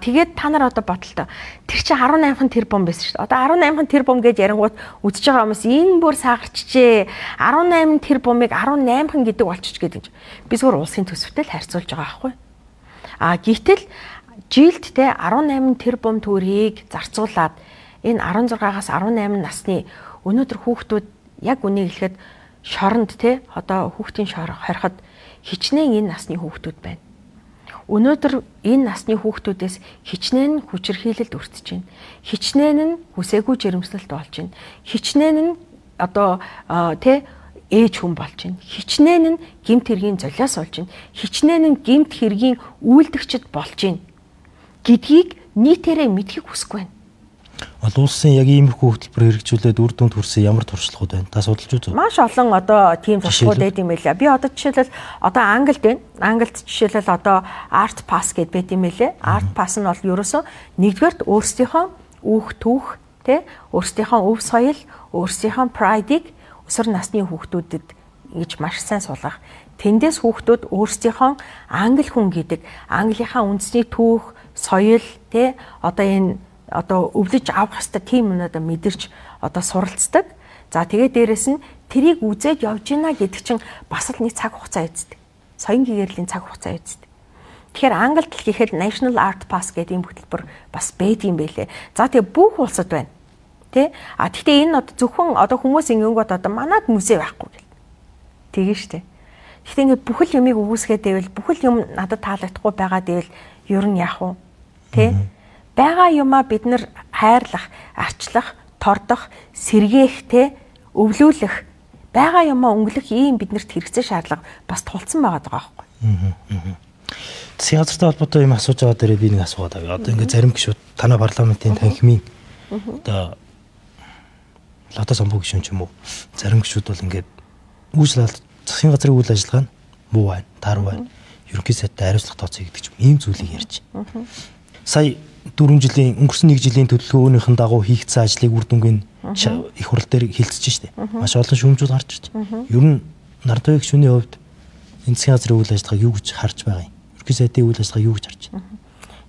Тэгээд та нар одоо бодлоо. Тэр чинь 18 тэрбум байсан штэ. Одоо 18 тэрбум гэж ярингууд үдчихэж байгаа хүмүүс энэ бүр саагарчжээ. 18 тэрбумыг 18 гэдэг болчих гэдэг. Би зөвхөн улсын төсөвтэй л харьцуулж байгаа байхгүй. Гэтэл жилд те 18 тэрбум төгрөгийг зарцуулаад энэ 16-аас 18 насны өнөөдөр хүүхдүүд яг үнийг хэлэхэд шоронд те одоо хүүхдийн хориход хичнээн энэ насны хүүхдүүд байна. Өнөөдөр энэ насны хүүхдүүдээс хичнээн хүчирхийлэлд өртөж байна. Хичнээн нь хүсээгүй жирэмслэлт болж байна. Хичнээн нь одоо ээж хүн болж байна. Хичнээн нь гэмт хэргийн золиос болж байна. Хичнээн нь гэмт хэргийн үйлдэгчд болж байна гэдгийг нийтээрээ мэдхийг хүсэхгүй байна. Олон улсын яг иймэрхүү хөтөлбөр хэрэгжүүлээд үр дүнд хүрсэн ямар туршлагууд байна? Та судалж үзв? Маш олон одоо тийм туршлагууд байд юм байлаа. Би одоо жишээлбэл одоо Англид байна. Англид жишээлбэл одоо Art Pass гэд байт юм байлээ. Art Pass нь бол ерөөсөө нэгдүгээрт өөрсдийнхөө түүх Тэ өөрсдийнхөө өв соёл, өөрсдийнхөө pride-ыг өсвөр насны хүүхдүүдэд ингэж маш сайн суулгах. Тэндээс хүүхдүүд өөрсдийнхөө англи хүн гэдэг, английнхаа үндэсний түүх, соёл, тэ одоо энэ одоо өвлөж авах хэвээр тийм юмнуудаа мэдэрч одоо суралцдаг. За тэгээд дээрэс нь тэрийг үзээд явж гинэ гэдэг чинь бас л нэг цаг хугацаа үздэг. Соён гэгэрлийн цаг хугацаа үздэг. Тэгэхээр Англид л гэхэд National Art Pass гэдэг юм хөтөлбөр бас байдгийн байлээ. За тэгээ бүх улсад байна. Тэ? А тэгтээ энэ зөвхөн одоо хүмүүс ингэнгүүт одоо манад музей байхгүй гэл. Тэгээ штэ. Гэхдээ ингээд бүхэл юмыг өгөөсгээд байвал бүхэл юм надад таалагдахгүй байгаа гэвэл ер нь яах вэ? Тэ? Бага юмаа бид нар хайрлах, арчлах, тордох, сэргээх, тэ, өвлүүлэх, бага юмаа өнгөлөх ийм биднэрт хэрэгцээ шаардлага бас тулцсан байгаа байхгүй. Засгийн газартай холбоотой юм асууж байгаа дээрээ би нэг асуугаад авъя. Одоо ингээд зарим гишүүд танай парламентын танхимын одоо лото самбуу гишүүн ч юм уу зарим гишүүд бол ингээд үүсэл засгийн газрын үйл ажиллагаа нь муу байна, тар байна. Ерөнхий сайдтай хариуцлах тооцоо гэдэг ч ийм зүйлийг ярьж байна. Сая 4 жилийн өнгөрсөн 1 жилийн төлөвлөгөөнийхэн дагуу хийгдсэн ажлыг үр дүнгийн их хурл дээр хилцэж штэ. Маш олон шүүмжүүд гарч ирж байна. Ер нь Нартовын гишүүний хувьд энэ засгийн газрын үйл ажиллагааг юу гэж харж байгаа юм? Ерөнхий сайдын үйл ажиллагааг юу гэж харж байна?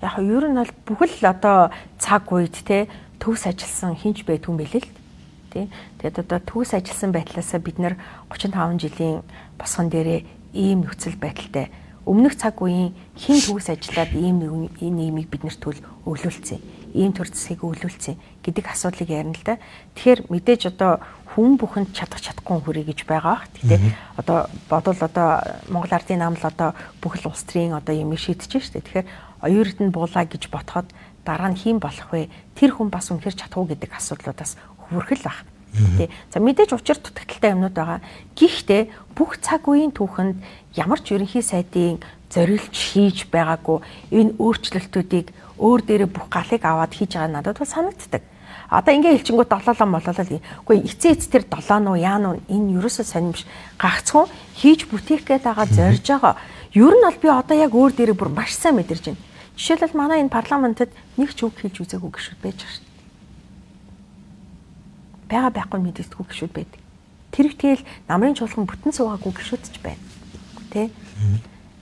Яг нь ер нь бол бүхэл одоо цаг үед те төгс ажилласан хинч байдгүй юм билээ л. Тэ. Тэгээд одоо төгс ажилласан байдлаасаа бид нэр 35 жилийн босгон дээрээ ийм нөхцөл байдалтай өмнөх цаг үеийн хин төгс ажиллаад ийм нийгмийг бид нарт төл өглүүлсэн. Ийм төр засгийг өглүүлсэн гэдэг асуудлыг ярина л да. Тэгэхээр мэдээж одоо хүн бүхэнд чадахгүй хүрээ гэж байгаа. Гэхдээ одоо бодвол одоо Монгол Ардын намл одоо бүхэл улс төрийн одоо юмыг шийдэж штэ. Тэгэхээр оюурд нь буулаа гэж ботход дараа нь хийн болох вэ? Тэр хүн бас үнэхээр чадахгүй гэдэг асуудлуудаас хүрхэл баг. Тэ. За мэдээж учир дутагдaltaй юмнууд байгаа. Гэхдээ бүх цаг үеийн түүхэнд ямар ч ерөнхий сайдын зориулж хийж байгаагүй энэ өөрчлөлтүүдийг өөр дээрээ бүх галыг аваад хийж байгаа надад бол санагддаг. Одоо ингээ хэлчингүүд долоолоо молоолоо. Үгүй эцээ тэр долоон уу яа нуу энэ ерөөсөө сонирмш гагцхан хийж бүтээх гээд байгаа зорж байгаа. Ер нь бол би одоо яг өөр дээрээ бүр маш сайн мэдэрж байна. Жишээлбэл манай энэ парламентод нэг ч үг хэлж үзээгүй гişүүд байж байгаа шүү. Бага байхгүй мэдээдгүй гişүүд байдаг. Тэр их тэгэл намрын чуулган бүтэн суугаагүй гişүүд ч байна. Тэ?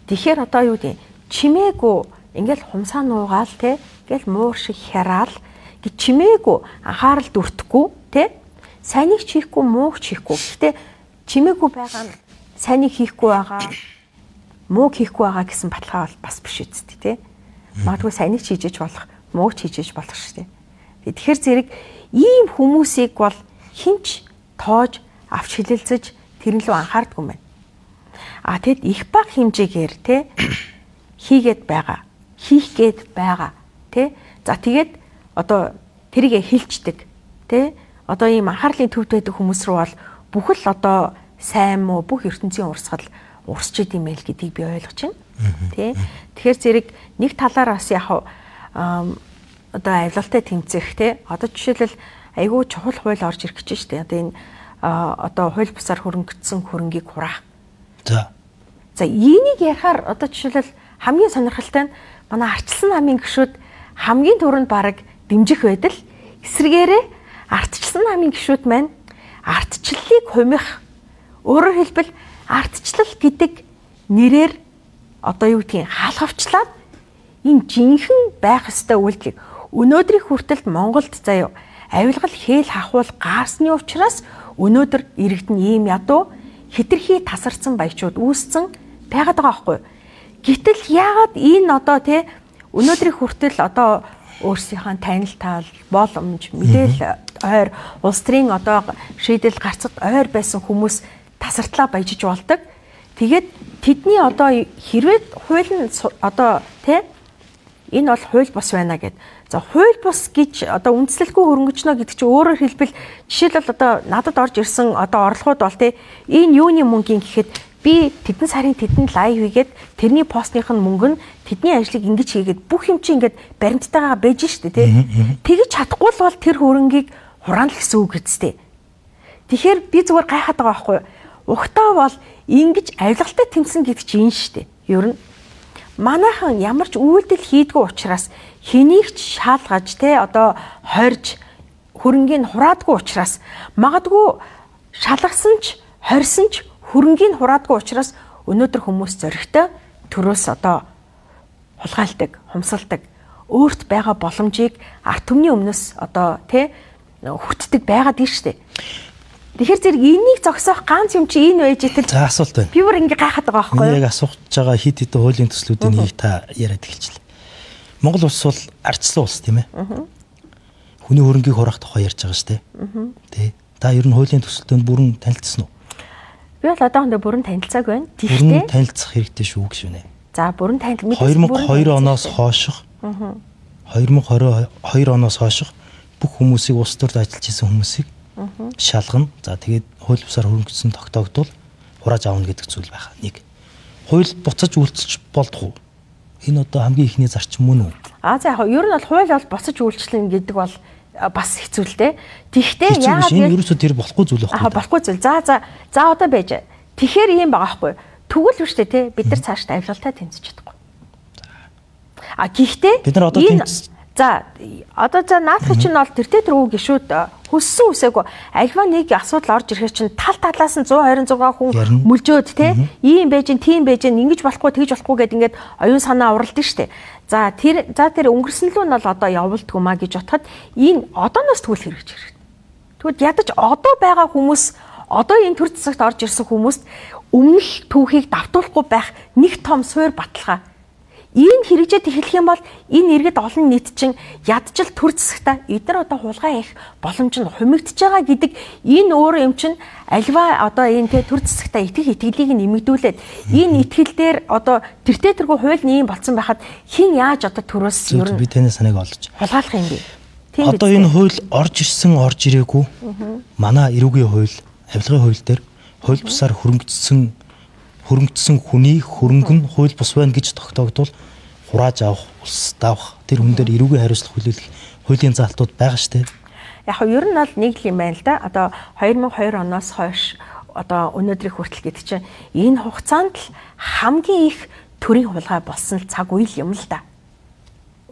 Тэгэхээр одоо юу гэдэг чимээгүй ингээл хумсаа нуугаал тэ ингээл муур шиг хяраал гэж чимээгүй анхаарал дүртэхгүй тэ сайныг чихгүй мууг чихгүй. Гэхдээ чимээгүй байгаа нь сайныг хийхгүй байгаа мууг хийхгүй байгаа гэсэн баталгаа бол бас биш үсттэй тэ. Магадгүй сайныг чийжэж болох мууг чийжэж болох шүү дээ. Тэгэхээр зэрэг ийм хүмүүсийг бол хинч тоож авч хилэлцэж тэрэн лөө анхаардгүй юм байна. А тэгэд их баг хэмжээгээр те хийгээд байгаа, хийх гээд байгаа те. За тэгээд одоо тэрийг хилчдэг те. Одоо ийм анхаарлын төвд байдаг хүмүүс рүү бол бүхэл одоо сайн муу бүх ертөнцийн урсгал урсч идэм байл гэдгийг би ойлгож байна. Тэ. Тэгэхээр зэрэг нэг талаар бас яг одоо авилалтай тэмцэх те. Одоо жишээлбэл айгүй чухал хууль орж ирэх гэж штэ. Одоо энэ одоо хууль бусаар хөрөнгөцсөн хөрөнгийг хураах. За энийг ярихаар одоо жишээлбэл хамгийн сонирхолтой нь манай Ардчилсан намын гишүүд хамгийн түрүүнд бараг дэмжих байдал эсрэгээрээ Ардчилсан намын гишүүд маань ардчлалыг хумих өөрөөр хэлбэл ардчлал гэдэг нэрээр одоо юу гэдгийг хаалгавчлаад энэ жинхэнэ байх ёстой үйлдэлийг өнөөдрийн хүртэлд Монголд заяа авилгал хээл хахуул гаарсны учраас өнөөдөр иргэдэн ийм ядуу хэтэрхий тасарсан баячууд үүссэн байгаад байгаа байхгүй. Гэтэл яагаад энэ одоо тий өнөөдрийн хүртэл одоо өөрсдийнхөө танил таал боломж мэдээлэл ойр улс төрийн одоо шийдэл гарцад ойр байсан хүмүүс тасартлаа баяжиж болдог. Тэгээд тэдний одоо хэрвээ хууль нь одоо тий энэ бол хууль бус байна гэд. За хууль бус гэж одоо үндслэлгүй хөрөнгөчнө гэдэг чинь өөрөөр хэлбэл жишээлбэл одоо надад орж ирсэн одоо орлогууд бол тий энэ юуны мөнгөний гэхэд би тэдэн сарын тэдэн лайв хийгээд тэрний постных нь мөнгө нь тэдний ажлыг ингэж хийгээд бүх юм чинь ингээд баримттайгаа байж штэ тий. Тэгэж чадахгүй л бол тэр хөрөнгийг хураана л гэсэн үг үсттэй. Тэгэхээр би зүгээр гайхаад байгаа байхгүй юу? Ухтаа бол ингэж авилгалтай тэмцэн гэдэг чинь энэ штэ. Ер нь манайхан ямар ч үйлдэл хийдгүү учраас хэнийг ч шаалгаж те одоо хорж хөрөнгийг хураадгүй учраас магадгүй шалгасан ч хорьсон ч хөрөнгийг хураадгүй учраас өнөөдөр хүмүүс зөрөгтэй төрөөс одоо хулгайлдаг, хумсалдаг, өөрт байгаа боломжийг ард түмний өмнөөс одоо тий хүртдэг байгаад байна шүү дээ. Тэгэхээр зэрэг энийг зогсоох ганц юм чи энэ байж итэл. За асуулт байна. Би бүр ингээ гайхаад байгаа байхгүй юу? Яг асууж байгаа хит хитэн хуулийн төслүүдийн нэг та яриад эхэлчихлээ. Монгол улс бол ардчлал улс тийм ээ. Хүний хөрөнгийг хураах тухай ярьж байгаа шүү дээ. Тэ. Та ер нь хуулийн төсөлтөнд бүрэн танилцсан уу? Би бол одоохондоо бүрэн танилцааг байна. Бүрэн танилцах хэрэгтэй шүү гэж байна. За бүрэн 2022 оноос хойших 2022 оноос хойших бүх хүмүүсийг улс төрд ажиллаж исэн хүмүүсийг шалгана. За тэгээд хууль бусаар хөрөнгөсөн тогтоогдвол хурааж аавна гэдэг зүйл байна. Нэг. Хууль буцаж үйлчилж болдгоо. Энэ одоо хамгийн ихний зарчим мөн үү? За яг ер нь бол хууль бол буцаж үйлчлэн гэдэг бол бас хэцүү л дээ. Тэгвэл яагаад энэ ерөөсөө тэр болохгүй зүйл байхгүй. Болохгүй зүйл. За одоо байж. Тэгэхээр ийм байгаа байхгүй. Тэгвэл биш те бид нар цаашдаа авилгалтай тэмцэж чадахгүй. Гэхдээ бид нар одоо тэмцэж одоо наадах чинь бол тэр үг гişүүд хүссэн үсээгүй альва нэг асуудал орж ирэхээр чинь тал талаас нь 126 хүн мүлжөөд те ийм байж ин тийм байж ин ингэж болохгүй тэгж болохгүй гэд ингээд оюун санаа уралдсан штэ. За тэр өнгөрсөн л нь бол одоо явуулдгүй маа гэж бодоход энэ одооноос тэгвэл хэрэгж ирэх. Тэгвэл ядаж одоо байгаа хүмүүс одоо энэ төр засагт орж ирсэн хүмүүст өмнөх түүхийг давтуулахгүй байх нэг том суур баталгаа. Энэ хэрэгжээд эхлэх юм бол энэ иргэд олон нийт чинь ядчил төр засагта эдгээр одоо хулгай их боломж нь хумигдж байгаа гэдэг энэ өөр юм чинь альва одоо энэ төр засагта итгэлийг нэмэгдүүлээд энэ итгэл дээр одоо тэртээ хууль нь юм болцсон байхад хин яаж одоо төрөөс ер нь би таны санааг олж хулгайлах юм бэ? Одоо энэ хууль орж ирсэн орж ирээгүй манай эрүүгийн хууль, авилгын хууль дээр хууль бусаар хөрөнгөцсөн хүний хөрөнгө нь хууль бус байна гэж тогтоогдвол хурааж авах, улс давах тэр хүн дээр эрүүгийн хариуцлага хүлээлгэх хуулийн заалтууд байгаа шүү дээ. Яг нь ер нь бол нэг л юм байна л да. Одоо 2002 оноос хойш одоо өнөөдрийг хүртэл гэдэг чинь энэ хугацаанд л хамгийн их төрийн хулгай болсон цаг үе юм л да.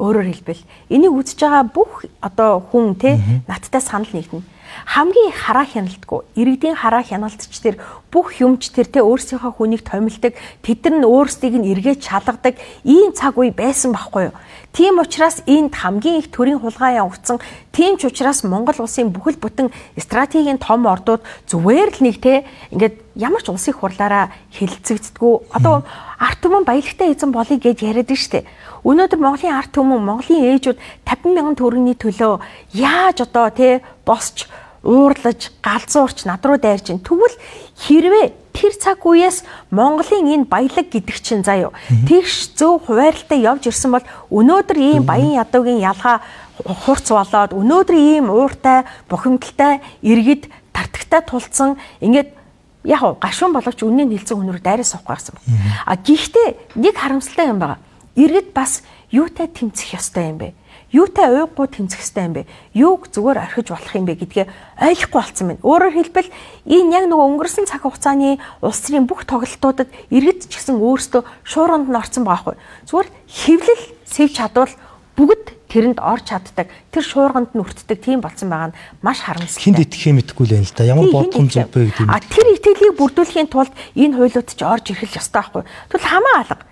Өөрөөр хэлбэл энийг үзэж байгаа бүх одоо хүн те надтай санал нэгдэнэ. Хамгийн их хараа хяналтгүй иргэдийн хараа хяналтч тэр бүх юмч тэр те өөрсдийнхөө хүнийг томилдог тэд нар нь өөрсдийг нь эргээд шалгадаг ийм цаг үе байсан байхгүй юу. Тийм учраас энд хамгийн их төрийн хулгай явагдсан. Тийм ч учраас Монгол улсын бүхэл бүтэн стратегийн том ордууд зүгээр л нэг те ингээд ямар ч улсын хурлаараа хэлэлцэгддэггүй. Одоо ард түмэн баялагтай эзэн болъё гэж яриад нь штэ. Өнөөдөр Монголын ард түмэн Монголын ээжүүд 50,000 төгрөгийн төлөө яаж одоо те босч уурлаж галзуурч над руу дайрж ин тэгвэл хэрвээ тэр цаг үеэс Монголын энэ баялаг гэдэг чинь заяо тэгш зөв хуваарлалтай явж ирсэн бол өнөөдөр ийм баян ядуугийн ялгаа хурц болоод өнөөдөр ийм ууртай бухимдалтай иргэд тартагтай тулцсан ингээд яг гашуун боловч үннийг хэлсэн хүнрүү дайраа суух гарсан. Гэхдээ нэг харамсалтай юм байна. Иргэд бас юутай тэмцэх ёстой юм бэ? Юутай уйггүй тэмцэх ёстой юм бэ? Юуг зүгээр орхиж болох юм бэ гэдгээ ойлгохгүй болсон байна. Өөрөөр хэлбэл энэ яг нөгөө өнгөрсөн цаг хугацааны улс төрийн бүх тоглолтуудад иргэд ч гэсэн өөрсдөө шуурганд нь орсон байгаа хгүй. Зүгээр хэвлэл сэвж чадвал бүгд тэрэнд орж чаддаг. Тэр шуурганд нь өртдөг тийм болсон байгаа нь маш харамсалтай. Хинд итгэхээ мэдэхгүй л байна л да. Ямар бодгом зүг бэ гэдэг юм. Тэр итгэлийг бүрдүүлэхийн тулд энэ хуйлууд ч орж ирэх ёстой байхгүй. Тэгвэл хамаа алга.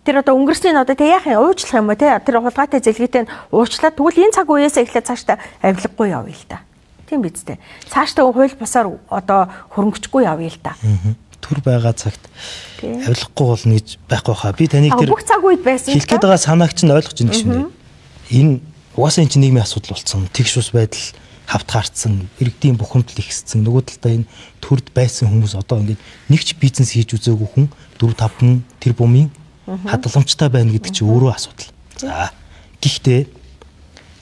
Тэр одоо өнгөрсний одоо тэ яах юм уучлах юм уу те тэр хулгайтай зэлгээтэй уучлаад тэгвэл энэ цаг үеэс эхлээд цаашдаа авилгагүй явъя л та. Тийм биз дээ. Цаашдаа хууль бусаар одоо хөрөнгөчгүй явъя л та. Төр байгаа цагт авилгахгүй болно гэж байхгүй хаа. Би таныг тэр бүх цаг үед байсан. Хэлгээд байгаа санааг чинь ойлгож байна гэж байна. Энэ угаасаа энэ чинь нийгмийн асуудал болсон. Тэгш ус байдал хавтгаарцсан, иргэдийн бухимдал ихссэн. Нөгөө талдаа энэ төрд байсан хүмүүс одоо ингээд нэгч бизнес хийж үзээгүй хүн 4-5 тэр бумын хадгаламжтай байна гэдэг чинь өөрөө асуудал. За гэхдээ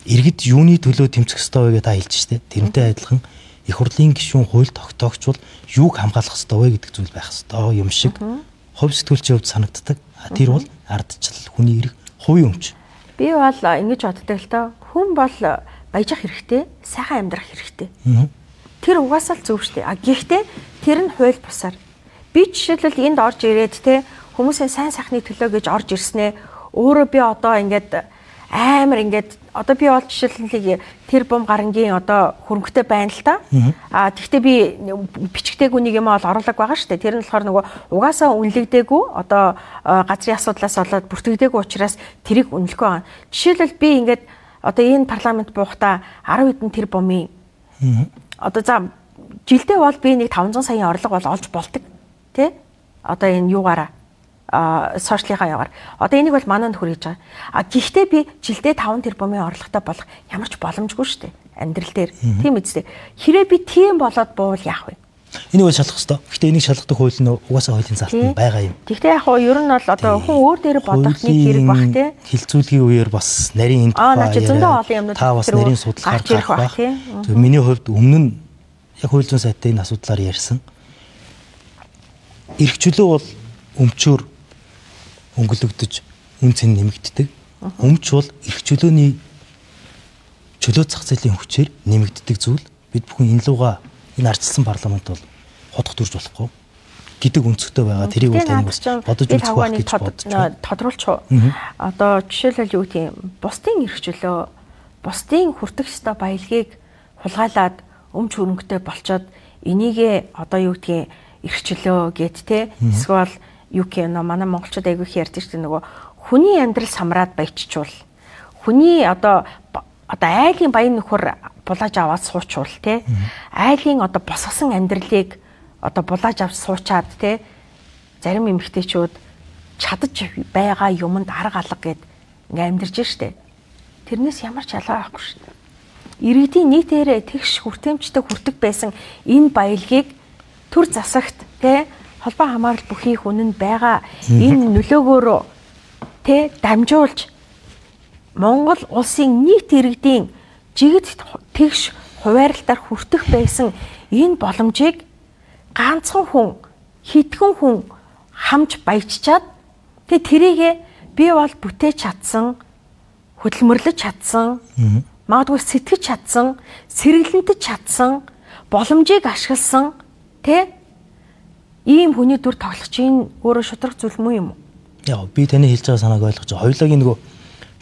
иргэд юуны төлөө тэмцэх ёстой вэ гэж та хэлж штэ. Тэрнтэй адилхан их хурлын гишүүн хууль тогтоогчвол юуг хамгаалах ёстой вэ гэдэг зүйл байх ёстой юм шиг хувь сэтгүүлчийн хувьд санагддаг. Тэр бол ардчлал хүний эрх, хувийн өмч. Би бол ингэж боддог л тоо. Хүн бол баяжих хэрэгтэй, сайхан амьдрах хэрэгтэй. Тэр угаасаа л зөв штэ. Гэхдээ тэр нь хууль бусаар. Би жишээлбэл энд орж ирээд те хүмүүсийн сайн сайхны төлөө гэж орж ирснээ өөрөө би одоо ингээд амар ингээд одоо би бол жишээлбэл тэр бом гарангийн одоо хөрөнгөтэй байна л та. Тэгвэл би бичгтэйг үнийг юм бол оруулаг байгаа шүү дээ. Тэр нь болохоор нөгөө угаасаа үнэлэгдээгүй одоо газрын асуудлаас болоод бүртгэгдээгүй учраас тэрийг үнэлэхгүй байгаа. Жишээлбэл би ингээд одоо энэ парламент буухта 10 хэдэн тэр бомын одоо за жилдээ бол би нэг 500 саяын орлого бол олж болдог тий. Одоо энэ юугаараа сошиалынхаа яваар. Одоо энийг бол манайд хүргэж байгаа. Гэхдээ би жилдээ 5 тэрбумын орлоготой болох ямар ч боломжгүй шүү дээ. Амьдрал дээр. Тийм үстэй. Хэрэг би тийм болоод буувал яах вэ? Энийг шалгах хэрэгтэй. Гэхдээ энийг шалгадаг хууль нь угаасаа хуулийн залтанд байгаа юм. Гэхдээ яг ер нь бол одоо хүн өөр дээр бодох нэг хэрэг бах тий. Хилцүүлгийн үеэр бас нарийн энд та бас нарийн судалгаар гарах байх. Миний хувьд өмнө нь яг хууль зүйн сайттай энэ асуудлаар ярьсан. Эрхчлөө бол өмчөөр өнгөлөгдөж үн цэн нэмэгддэг. Өмч бол эрхчлөөний чөлөө зах зээлийн хүчээр нэмэгддэг зүйл. Бид бүхэн энэ луга энэ ардчилсан парламент бол хотох дүрж болохгүй гэдэг өнцгтэй байгаа. Тэрийг бол тань бодож үзэх байх гэж бодож байна. Тодруулч. Одоо жишээлбэл юу гэх юм бусдын эрхчлөө, бусдын хүртэх ёстой баялагийг хулгайлаад өмч хөрөнгөтэй болчоод энийгээ одоо юу гэдгийг эрхчлөө гэд те эсвэл юу гэх юм манай монголчууд айгүй их ярьдаг шүү дээ нөгөө хүний амьдрал самраад баяжчвал хүний одоо айлын баян нөхөр булааж аваад суучвал те айлын одоо босгосон амьдралыг одоо булааж авч суучаад те зарим эмэгтэйчүүд чадаж байгаа юмд арга алга гэд ингээм амьдарч штэ тэрнээс ямар ч ялгаа байхгүй шүү дээ. Иргэдийн нийтээрээ тэгш хүртээмжтэй хүртэг байсан энэ баялагийг төр засагт те холбоо хамаарал бүхий хүн нь байгаа энэ нөлөөгөөрөө те дамжуулж Монгол улсын нийт иргэдийн жигд тэгш хуваарлалтаар хүртэх байсан энэ боломжийг ганцхан хүн хэдхэн хүн хамж баяжчаад те тэрийгэ би бол бүтээж чадсан хөдөлмөрлөж чадсан магадгүй сэтгэж чадсан сэргэлэнтэж чадсан боломжийг ашигласан тэ ийм хүний дүр тоглох чинь өөрөө шудраг зүйл мүү юм уу? Яа би таны хэлж байгаа санааг ойлгож байгаа. Хоёулаа нөгөө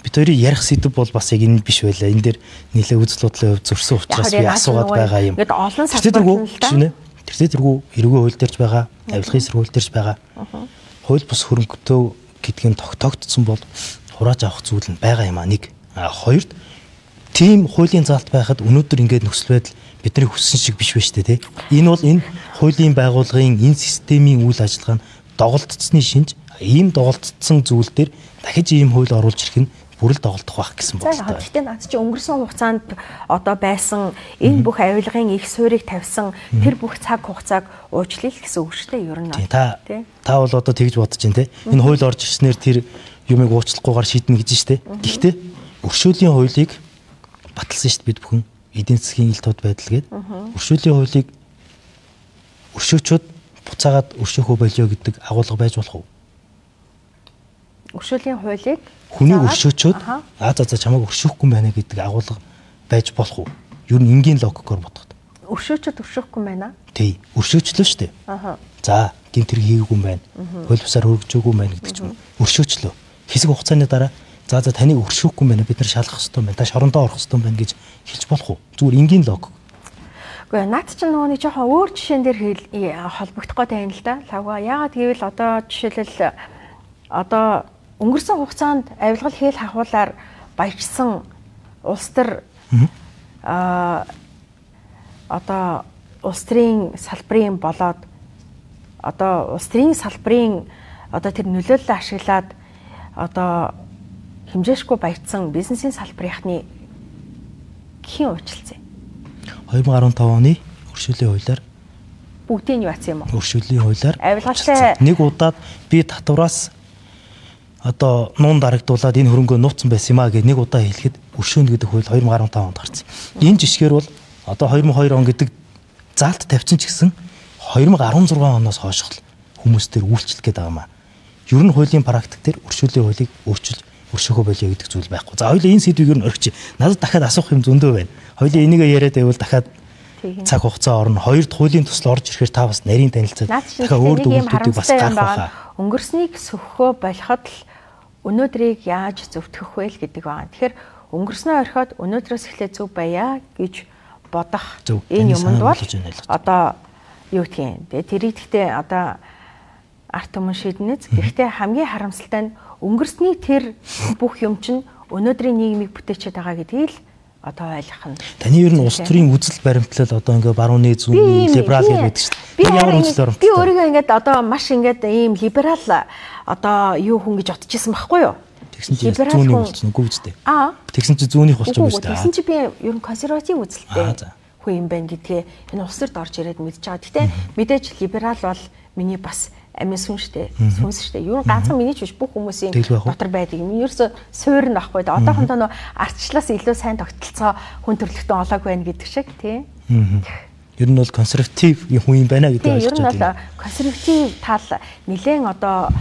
бид хоёрын ярих сэдв бол бас яг энэ биш байлаа. Энэ дээр нэлээ үзэл бодлын хувьд зөрсөн учраас би асуугаад байгаа юм. Ингээд олон салбар шинэ. Тэр тэргүй эргүү хууль дээрж байгаа, авилгын сэргүүл дээрж байгаа. Хууль бус хөрөнгөтөө гэдгийг тогтоогдсон бол хурааж авах зүйл нь байгаа юм аа нэг. Хоёрд тийм хуулийн заалт байхад өнөөдөр ингээд нөхцөл байдал бидний хүссэн шиг биш байж тээ. Энэ бол энэ хуулийн байгууллагын энэ системийн үйл ажиллагаа нь доголдсны шинж ийм доголдсон зүйл дээр дахиж ийм хууль оруулж ирэх нь бүрэл доголдох байх гэсэн бодлоо. Гэхдээ над чи өнгөрсөн хугацаанд одоо байсан энэ бүх авилгын их суурийг тавьсан тэр бүх цаг хугацааг уучлал гэсэн үг шүү дээ ер нь. Та бол одоо тэгж бодож байна те. Энэ хууль орж ирснээр тэр юмыг уучлахгүйгээр шийднэ гэж штэ. Гэхдээ өршөөлийн хуулийг баталсан штэ бид бүхэн эдийн засгийн ил тод байдал гээд өршөөлийн хуулийг өршөөчөд буцаагаад өршөөхөө болио гэдэг агуулга байж болох уу? Өршөөлийн хуулийг хүний өршөөчөд за чамайг өршөөхгүй байна гэдэг агуулга байж болох уу? Ер нь энгийн логикоор бодоход. Өршөөчөд өршөөхгүй байна. Тий, өршөөчлөө шүү дээ. За, гэмт хэрэг хийгээгүй юм байна. Хууль бусаар хөргөжөөгүй юм байна гэдэг ч юм. Өршөөчлөө. Хэсэг хугацааны дараа за таныг өршөөхгүй юм байна. Бид нар шалгах хэрэгтэй юм байна. Та шорондоо орох хэрэгтэй юм байна гэж хэлж болох уу? Зүгээр энгийн логик. Гэхдээ наад чинь нөгөө нэг жоохон өөр жишээн дээр холбогдох гээд байна л да. Лавга яагаад гэвэл одоо жишээлбэл одоо өнгөрсөн хугацаанд авилгал хээл хахуулаар баяжсан улс төр одоо улс төрийн салбарын болоод одоо улс төрийн салбарын одоо тэр нөлөөллөө ашиглаад одоо хэмжээшгүй баяжсан бизнесийн салбарынхны хэн уучлалцсан? 2015 оны өршөөлийн хуулиар бүгдийг юу ацсан юм уу? Өршөөлийн хуулиар авилгалтай нэг удаад би татвараас одоо нуун дарагдуулаад энэ хөрөнгөө нууцсан байсан юм а гэж нэг удаа хэлэхэд өршөөнө гэдэг хууль 2015 онд гарсан. Энэ жишгээр бол одоо 2002 он гэдэг заалт тавьсан ч гэсэн 2016 оноос хойш хүмүүс төр үйлчлэх гээд байгаа юм а. Ер нь хуулийн практик дээр өршөөлийн хуулийг өөрчилж өршөөхөө болио гэдэг зүйл байхгүй. За хоёул энэ сэдвийг ер нь орхиж надад дахиад асуух юм зөндөө байна. Хоёул энийг яриад байвал дахиад цаг хугацаа орно. Хоёрд хуулийн төсөл орж ирэхээр та бас нарийн танилцаад дахиад өөр дүгнэлтүүдийг бас гарах байхаа. Өнгөрснийг сөхөхөө болоход л өнөөдрийг яаж зөвтгөх вэ гэдэг байна. Тэгэхээр өнгөрснөө орхиод өнөөдрөөс эхлээд зөв байя гэж бодох энэ юмд бол одоо юу гэх юм. Тэрийг гэхдээ одоо арт түмэн шийднэз. Гэхдээ хамгийн харамсалтай нь өнгөрсний тэр бүх юм чинь өнөөдрийн нийгмийг бүтээчээд байгаа гэдгийг л одоо ойлгох нь. Таны ер нь улс төрийн үзэл баримтлал одоо ингээ барууны зүүнний либерал гэдэг чинь ямар үзэл баримтлал? Би өөрийгөө ингээд одоо маш ингээд ийм либерал одоо юу хүн гэж бодчихсон байхгүй юу? Тэгсэн чинь зүүнний болчихно үгүй үстэй. Тэгсэн чинь зүүнийх болчихно үстэй. Тэгсэн чинь би ер нь консерватив үзэлтэй хүн юм байна гэдгээ энэ улс төрд орж ирээд мэдж байгаа. Гэтэ мэдээж либерал бол миний бас амин сүн штэ. Сүнс штэ. Юу ганцхан миний ч биш бүх хүмүүсийн дотор байдаг юм. Ерөөсө суурь нь байхгүй. Одоохондоо нөө ардчлаас илүү сайн тогтолцоо хүн төрлөختөн олоог байна гэдэг шиг тий. Ер нь бол консерватив хүн юм байна гэдэг ойлгож байна. Ер нь бол консерватив тал нэлээд одоо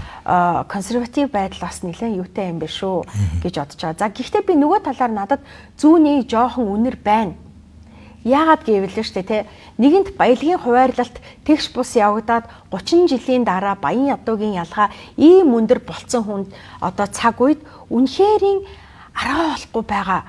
консерватив байдал бас нэлээд юутай юм бэ шүү гэж бодож байгаа. За гэхдээ би нөгөө талаар надад зүүнний жоохон үнэр байна. Яагаад гэвэл штэ те нэгэнт баялагын хуваарлалт тэгш бус явагдаад 30 жилийн дараа баян ядуугийн ялгаа ийм өндөр болцсон хүнд одоо цаг үед үнэхэрийн аргаа болохгүй байгаа.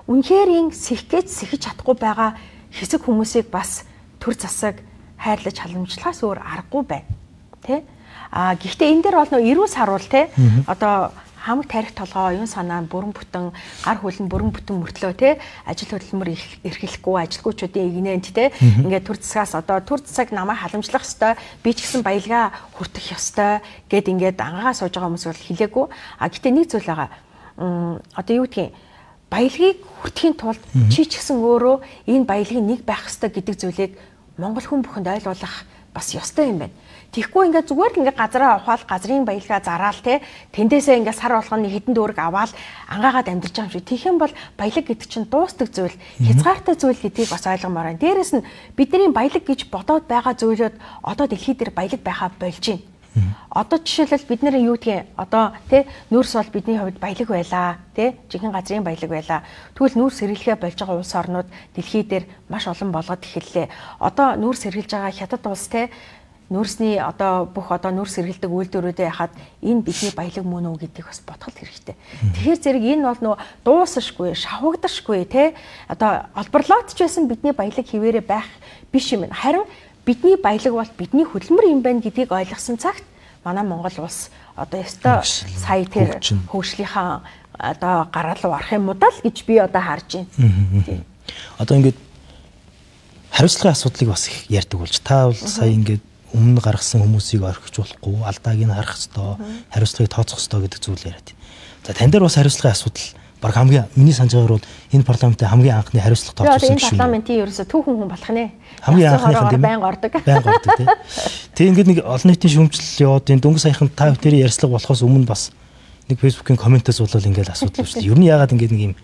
Үнэхэрийн сэхгэж чадахгүй байгаа хэсэг хүмүүсийг бас төр засаг хайрлаж халамжлахаас өөр аргагүй байна. Тэ? Гэхдээ энэ дээр бол нөө эрүү саруул те одоо хамаг тарих толгой, оюун санаа, бүрэн бүтэн, гар хөлн бүрэн бүтэн мөртлөө те ажил хөдөлмөр эрхлэхгүй, ажилгүйчүүдийн игнэнд те ингээд төр засгаас одоо төр засаг намайг халамжлах ёстой, би ч гэсэн баялгаа хүртэх ёстой гэд ингээд ангаа сууж байгаа хүмүүс бол хэлээгүй. Гэтэ нэг зүйл байгаа. Одоо юу гэдгийг баялагийг хүртэхийн тулд чи ч гэсэн өөрөө энэ баялагын нэг байх ёстой гэдэг зүйлийг монгол хүн бүхэнд ойлгуулах бас ёстой юм байна. Тэгэхгүй ингээд зүгээр л ингээд газараа ухаал газрын баялгаа зараал те тэндээсээ ингээд сар болгоны хідэн дүүрэг аваад ангаагаад амьдарч байгаа юм шиг. Тэгэх юм бол баялаг гэдэг чинь дуустдаг зүйл, хязгаартай зүйл гэдгийг бас ойлгомоор байна. Дээрэс нь бидний баялаг гэж бодоод байгаа зүйлүүд одоо дэлхий дээр баялаг байхаа болж байна. Одоо жишээлбэл бид нэр юу гэдгийг одоо те нүүрс бол бидний хувьд баялаг байлаа те жинхэнэ газрын баялаг байлаа. Тэгвэл нүүрс сэргийлэхэ болж байгаа улс орнууд дэлхий дээр маш олон болгоод эхэллээ. Одоо нүүрс сэргийлж байгаа хятад улс те нүүрсний одоо бүх одоо нүүрс сэргийлдэг үйлдвэрүүдээ яхад энэ бидний баялаг мөн үү гэдгийг бас бодход хэрэгтэй. Тэгэхээр зэрэг энэ бол нөө дуусашгүй, шавагдашгүй те одоо олборлоод ч байсан бидний баялаг хിവэрэ байх биш юм. Харин бидний баялаг бол бидний хөдөлмөр юм байна гэдгийг ойлгосон цагт манай Монгол улс одоо ёстой сая тэр хөгжлийнхаа одоо гараал руу орох юм уу даа л гэж би одоо харж байна. Одоо ингээд хариуцлагын асуудлыг бас их ярьдаг болж та бол сая ингээд өмнө гаргасан хүмүүсийг орхиж болохгүй, алдааг нь харах ёстой, хариуцлагыг тооцох ёстой гэдэг зүйл яриад. За тань дээр бас хариуцлагын асуудал баг хамгийн миний санаж байгаагаар бол энэ парламентын хамгийн анхны хариуцлага тооцсон гişүүн. Энэ парламентын ерөөсө түүхэн хүн болох нэ. Хамгийн анхныхан тийм байнга ордог. Байнга ордог тийм. Тэг ингээд нэг олон нийтийн шүүмжлэл яваад энэ дөнгөж саяхан та бүхэн ярьцлага болохоос өмнө бас нэг фэйсбүүкийн комментээс болол ингээд асуудал шүү дээ. Ер нь яагаад ингээд нэг юм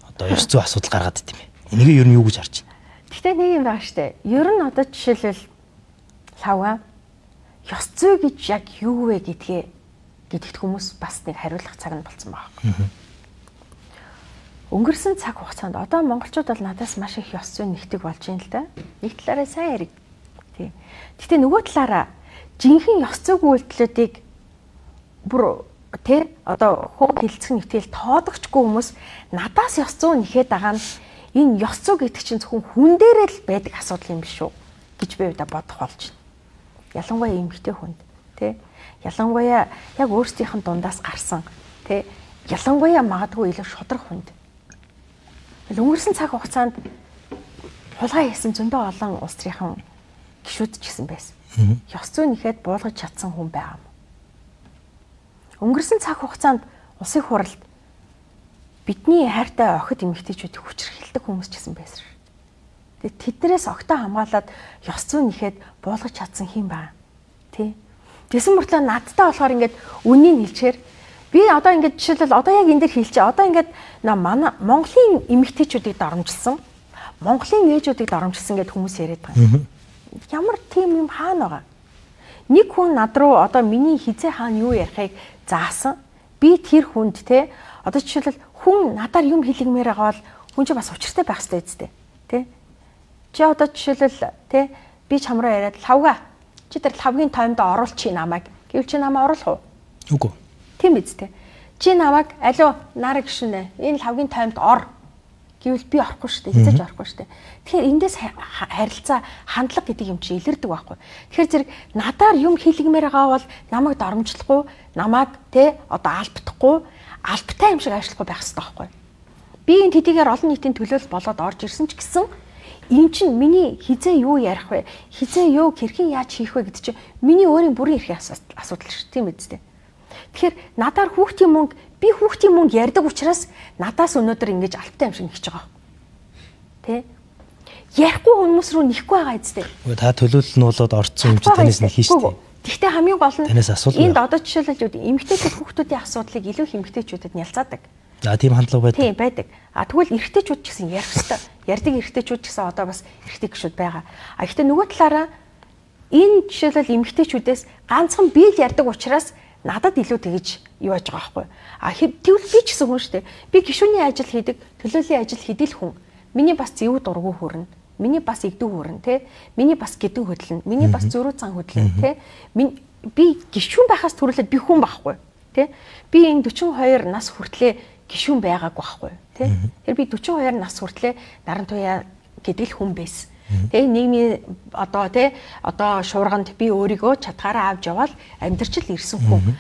одоо ёс зүй асуудал гаргаад идэв юм бэ? Энийг ер нь юу гэж харж байна? Гэхдээ нэг юм байгаа шүү дээ. Ер нь одоо жишээлбэл лаваа ёс зүй гэж яг юу вэ гэдэгт хүмүүс бас нэг хариулах цаг нь болсон байгаа. Өнгөрсөн цаг хугацаанд одоо монголчууд бол надаас маш их ёс зүй нэгтэг болж байна л да. Нэг талаараа сайн яриг. Тий. Гэтэ нөгөө талаараа жинхэнэ ёс зүйн үйлдэлүүдийг бүр тий одоо хөв хилцэх нэгтгэл тоодогчгүй хүмүүс надаас ёс зүй нэхэд байгаа нь энэ ёс зүй гэдэг чинь зөвхөн хүн дээрээ л байдаг асуудал юм биш үү гэж би удаа бодох болж байна. Ялангуяа эмэгтэй хүнд тий ялангуяа яг өөрсдийнх нь дундаас гарсан тий ялангуяа магадгүй илүү шудраг хүнд өнгөрсөн цаг хугацаанд хулгай хийсэн зөндөө олон улс төрийн гишүүд ч гэсэн байсан. Ёс зүй нэхэд буулгаж чадсан хүн байгаа юм. Өнгөрсөн цаг хугацаанд улсын хурлд бидний хайртай охид эмэгтэйчүүдийг хүчрхийлдэг хүмүүс ч гэсэн байсан. Тэднэрээс огтоо хамгаалаад ёс зүй нэхэд буулгаж чадсан хэм байна. Тэ. Тэсэн мөртлөө надтай болохоор ингээд үнийг хэлчихээр би одоо ингээд жишээлбэл одоо яг энэ дэр хэлчихэ. Одоо ингээд манай Монголын эмэгтэйчүүдийг доромжилсан. Монголын ээжүүдийг доромжилсан гэдээ хүмүүс яриад байгаа. Ямар тийм юм хаана байгаа? Нэг хүн над руу одоо миний хизээ хаана юу ярихыг заасан. Би тэр хүнд те одоо жишээлбэл хүн надаар юм хэлгмээр байгаа бол хүн чинь бас учиртай байх хэрэгтэй үстэй. Тэ? Чи одоо жишээлбэл те би чамраа яриад лавга чи тэр лавгийн тоймд оруулчих намайг гэвэл чи намайг оруулах уу? Үгүй. Тийм биз дээ. Чи намайг алуу наараа гişүнэ. Энэ лавгийн таймд ор. Гэвэл би орохгүй шүү дээ. Хизээж орохгүй шүү дээ. Тэгэхээр эндээс харилцаа хандлага гэдэг юм чи илэрдэг байхгүй. Тэгэхээр зэрэг надаар юм хийлгмээр байгаа бол намайг доромжлохгүй, намайг одоо албадахгүй, албатай юм шиг ажиллахгүй байх хэрэгтэй байхгүй. Би энэ тэдийгээр олон нийтийн төлөөлөл болоод орж ирсэн ч гэсэн энэ чинь миний хизээ юу ярих вэ? Хизээ юу хэрхэн яаж хийх вэ гэдэг чинь миний өөрийн бүрийн эрхийн асуудал шүү. Тийм биз дээ. Тэгэхээр надаар хүүхдийн мөнгө би хүүхдийн мөнгө ярьдаг учраас надаас өнөөдөр ингэж албатай юм шиг нэгж байгаа. Тэ? Ярихгүй хүмүүс рүү нэхгүй байгаа үстэй. Та төлөөлөл нь болоод орцсон юм чи танаас нэг хийн шүү дээ. Гэхдээ хамгийн гол нь энд одоо жишээлбэл эмэгтэйчүүд хүүхдүүдийн асуудлыг илүү их эмэгтэйчүүдэд нялцаадаг. За тийм хандлага байдаг. Тийм байдаг. Тэгвэл эрэгтэйчүүд ч гэсэн ярих хэрэгтэй. Ярддаг эрэгтэйчүүд ч гэсэн одоо бас эрэгтэй гişүүд байгаа. Гэхдээ нөгөө талаараа энэ жишээлбэл эмэгтэйчүүдээс ганцхан би л ярддаг учраас надад илүү тэгж юу яаж байгаа байхгүй. Тэгвэл би ч гэсэн хүн шүү дээ. Би гişүүний ажил хийдэг, төлөөллийн ажил хийдэг л хүн. Миний бас зэвүү дургу хүрнэ. Миний бас игдүү хүрнэ, тэ? Миний бас гэдэн хөдлөн, миний бас зөрүү цан хөдлөн, тэ? Би гişүүн байхаас төрүүлээд би хүн байхгүй, тэ? Би энэ 42 нас хүртлээр гişүүн байгаагүй байхгүй, тэ? Тэгэхээр би 42 нас хүртлээр наран туяа гэдэг л хүн байсан. Тэ нийгмийн одоо шуурганд би өөрийгөө чадхаараа авч явал амьдрч л ирсэн хүн.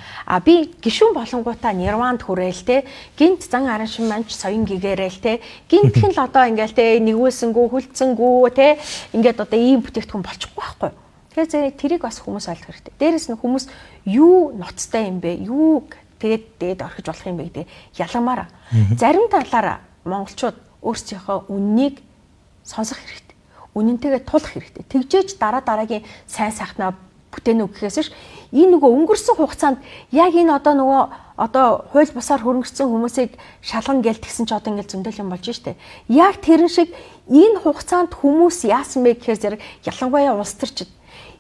Би гişүүн болонгуудаа нирванд хүрээл тэ гинт зан араншин манч соён гэгээрэл тэ гинтхэн л одоо ингээл тэ нэгүүлсэнгүү хүлцэнгүү тэ ингээд одоо ийм бүтээгдэхүүн болчихгүй байхгүй. Тэгэхээр тэрийг бас хүмүүс ойлгох хэрэгтэй. Дээрээс нь хүмүүс юу ноцтой юм бэ? Юу тэгээд орхиж болох юм бэ гэдэг яламаараа. Зарим талаараа монголчууд өөрсдийнхөө үннийг сонсох хэрэгтэй. Үнэнтэйгээ тулах хэрэгтэй. Тэгжээж дараагийн сайн сайхнаа бүтээн өгөхөөс ш энэ нөгөө өнгөрсөн хугацаанд яг энэ одоо хууль бусаар хөрөнгөсөн хүмүүсийг шалгана гээл тэгсэн ч одоо ингээл зөндөл юм болж штэ. Яг тэрэн шиг энэ хугацаанд хүмүүс яасан бэ гэхээр зэрэг ялангуяа улс төрчид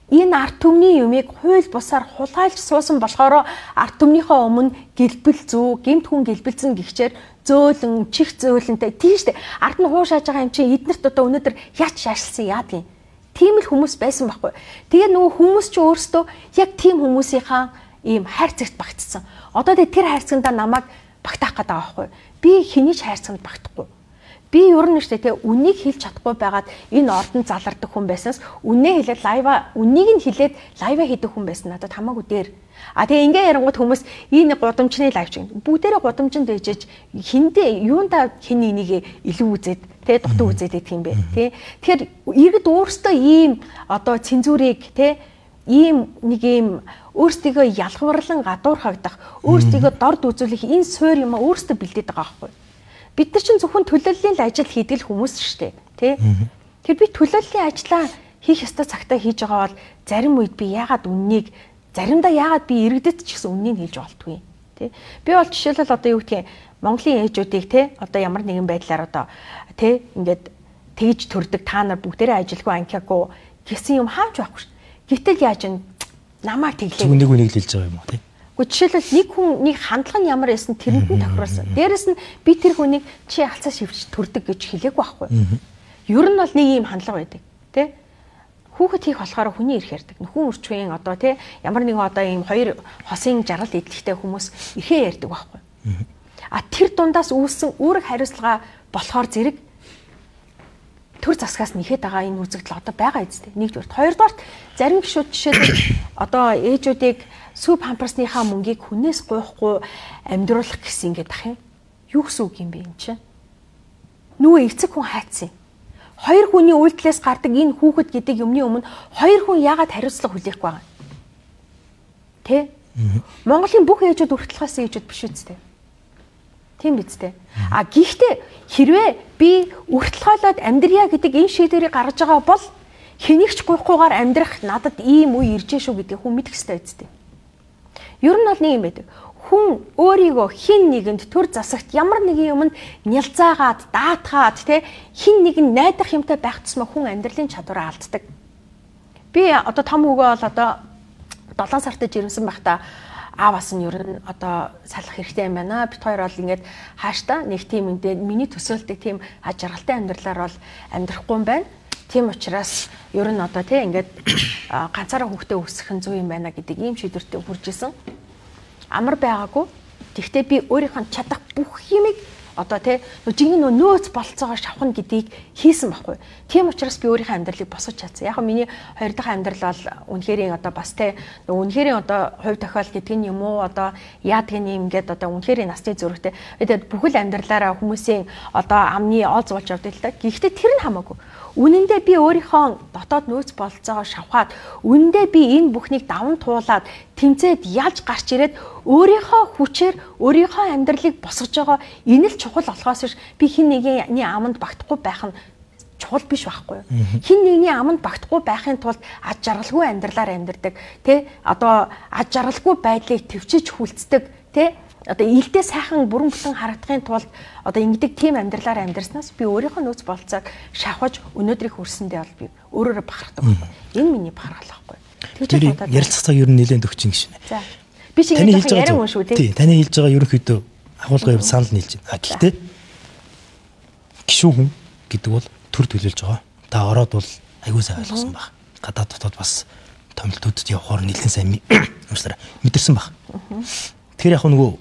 энэ ард түмний юмыг хууль бусаар хулгайлж суусан болохоор ард түмнийхөө өмнө гэлбэл зүү, гэмт хүн гэлбэлцэн гихчээр зөөлөн, чих зөөлөнтэй тийм штэ. Ард нь хуушааж байгаа юм чинь эднэрт одоо өнөөдөр яач шашлсан яадгийн. Тийм л хүмүүс байсан байхгүй. Тэгээ нөгөө хүмүүс ч өөрсдөө яг тийм хүмүүсийнхаа ийм хайрцагт багтцсан. Одоо тэр хайрцагтаа намайг багтаах гэдэг байгаа байхгүй. Би хэний ч хайрцагт багтахгүй. Би ер нь штэ тий үнийг хэлж чадахгүй байгаад энэ ордонд залардаг хүн байснаас үнээ хэлээд үнийг нь хэлээд лайва хийдэг хүн байсан надад хамаагүй дээр. Тэгээ ингээ ярангууд хүмүүс энэ гудамжны лайв чинь бүгдээрээ гудамжинд дэжиж хиндэ юунда хин энийг илүү үзээд тий дутуу үзээд идэх юм бэ тий. Тэгэхээр иргэд өөрсдөө ийм одоо цензурыг тий ийм нэг ийм өөрсдийгөө ялгварлан гадуурхагдах, өөрсдийгөө дорд үзүүлэх энэ суур юм өөрсдөө бэлдээд байгаа байхгүй. Бид нар чинь зөвхөн төлөөллийн ажил хийдэг хүмүүс шүү дээ, тий? Тэр би төлөөллийн ажлаа хийх ёстой цагтаа хийж байгаа бол зарим үед би яагаад үннийг заримдаа яагаад би иргэдэд ч гэсэн үннийг хэлж болтгүй, тий? Би бол жишээлбэл одоо юу гэдгийг Монголын ээжүүдийг тий одоо ямар нэгэн байдлаар одоо тий ингээд тэгж төрдөг та нар бүгдээрээ ажилгүй анкиагүй гэсэн юм хааж байхгүй шүү. Гэтэл яаж ин намайг тэглээ. Үнийг хэлж байгаа юм уу тий? Гэхдээ жишээлбэл нэг хүн нэг хандлага нь ямар байсан тэрэнд нь тохируулсан. Дээрэс нь би тэр хүнийг чи алцаа шивж төрдөг гэж хэлээгүй байхгүй. Ер нь бол нэг ийм хандлага байдаг. Тэ? Хүүхэд хийх болохоор хүний эрх ярьдаг. Нөхөн өрчвэн одоо тэ ямар нэгэн одоо ийм хоёр хосын жаргал идэлхтэй хүмүүс эрхээ ярьдаг байхгүй. Тэр дундаас үүссэн үүрэг хариуцлага болохоор зэрэг төр засгаас нэхэд байгаа энэ үзэгдэл одоо байгаа үстэй. Нэгдүгээр. Хоёрдугаар зарим гишүүд жишээлбэл одоо ээжүүдийг сүв памперсныхаа мөнгийг хүнээс гуйхгүй амьдруулах гэсэн ингээд ах юм. Юу гэсэн үг юм бэ энэ чинь? Нөгөө эцэг хүн хайцсан. Хоёр хүний үйлдэлээс гардаг энэ хүүхэд гэдэг юмны өмнө хоёр хүн яагаад хариуцлага хүлээхгүй байгаа юм? Тэ? Монголын бүх ээжүүд уртлагаас ээжүүд биш үстэй. Тийм биз дээ. Гэхдээ хэрвээ би уртлагаалаад амьдрья гэдэг энэ шийдвэрийг гаргаж байгаа бол хэнийгч гуйхгүйгээр амьдрах надад ийм үе иржээ шүү гэдгийг хүн мэдэх ёстой үстэй. Ер нь бол нэг юм байдаг. Хүн өөрийгөө хин нэгэнд төр засагт ямар нэгэн юмд нялзаагаад, даатгаад тэ хин нэгэн найдах юмтай байх тусмаа хүн амьдралын чадвараа алддаг. Би одоо том хөгөө бол одоо 7 сартай жирэмсэн байхдаа ааваас нь ер нь одоо салах хэрэгтэй юм байна. Бид хоёр бол ингээд хааштай нэг тийм ингээд миний төсөөлтөг тийм аж аргалтай амьдралаар бол амьдрахгүй юм байна. Тийм учраас ер нь одоо тий ингээд ганцаараа хүүхдээ өсгөх нь зөв юм байна гэдэг ийм шийдвэртээ хүрж исэн. Амар байгаагүй. Тэгвэл би өөрийнхөө чадах бүх юмыг одоо тий жинхэнэ нөөц болцоогоо шавхна гэдгийг хийсэн байхгүй. Тийм учраас би өөрийнхөө амьдралыг босгож чадсан. Яг миний хоёр дахь амьдрал бол үнэхэрийн одоо бас тий үнэхэрийн одоо хувь тохиол гэдэг нь юм уу одоо яадгийн юм гээд одоо үнэхэрийн насны зүрхтэй. Тэгээд бүхэл амьдралаараа хүмүүсийн одоо амны ол зуулж явдаг л та. Гэхдээ тэр нь хамаагүй. Үнэндээ би өөрийнхөө дотоод нөөц болцоогоо шавхаад үнэндээ би энэ бүхнийг даван туулаад тэмцээд ялж гарч ирээд өөрийнхөө хүчээр өөрийнхөө амьдралыг босгож байгаа энэ л чухал болохоос биш би хин нэгний аманд багтахгүй байх нь чухал биш байхгүй юу. Хин нэгний аманд багтахгүй байхын тулд аж жаргалгүй амьдралаар амьдардаг тий одоо аж жаргалгүй байдлыг төвчж хүлцдэг тий одоо илдээ сайхан бүрэн бүтэн харагдахын тулд одоо ингэдэг тийм амьдралаар амьдрснаас би өөрийнхөө нөөц болцоог шавхаж өнөөдрийг хүрсэндээ бол би өөрөөрөө бахархдаг байхгүй. Энэ миний бахархал байхгүй. Тэр ярилцах цаг ер нь нэлээд өгч юм гişнэ. За. Би шиг нэг яран хүн шүү тий. Таны хэлж байгаа ерөнхийдөө агуулгын хувьд санал нийлж байна. Гэхдээ гişүүн хүн гэдэг бол төр төлөөлж байгаа. Та ороод бол аягүй сайн ойлгосон баг. Гадаад дотоод бас томилтуудад явахаар нэлээд сайн мэдэрсэн баг. Тэгэхээр яг нөгөө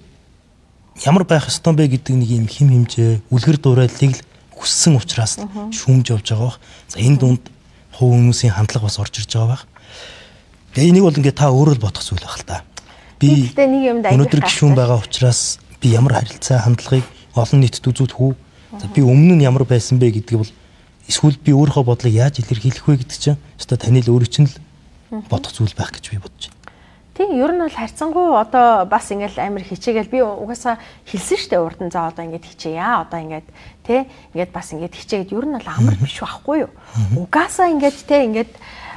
ямар байх ёстой бэ гэдэг нэг юм хим хэмжээ, үлгэр дуурайлыг л хүссэн учраас шүүмж явж байгаа баг. За энэ дунд хувь хүмүүсийн хандлага бас орж ирж байгаа баг. Тэгээ энийг бол ингээд та өөрөө л бодох зүйл байх л та. Би өнөөдөр гишүүн байгаа учраас би ямар харилцаа хандлагыг олон нийтэд үзүүлэх үү? За би өмнө нь ямар байсан бэ гэдгийг бол эсвэл би өөрийнхөө бодлыг яаж илэрхийлэх вэ гэдэг чинь өстой таны л өөрөө чинь л бодох зүйл байх гэж би бодож байна. Тийм ер нь бол харьцангуй одоо бас ингээл амар хичээгээл би угаасаа хэлсэн штэ урд нь за одоо ингээд хичээя одоо ингээд тий ингээд бас ингээд хичээгээд ер нь бол амар биш байхгүй юу. Угаасаа ингээд тий ингээд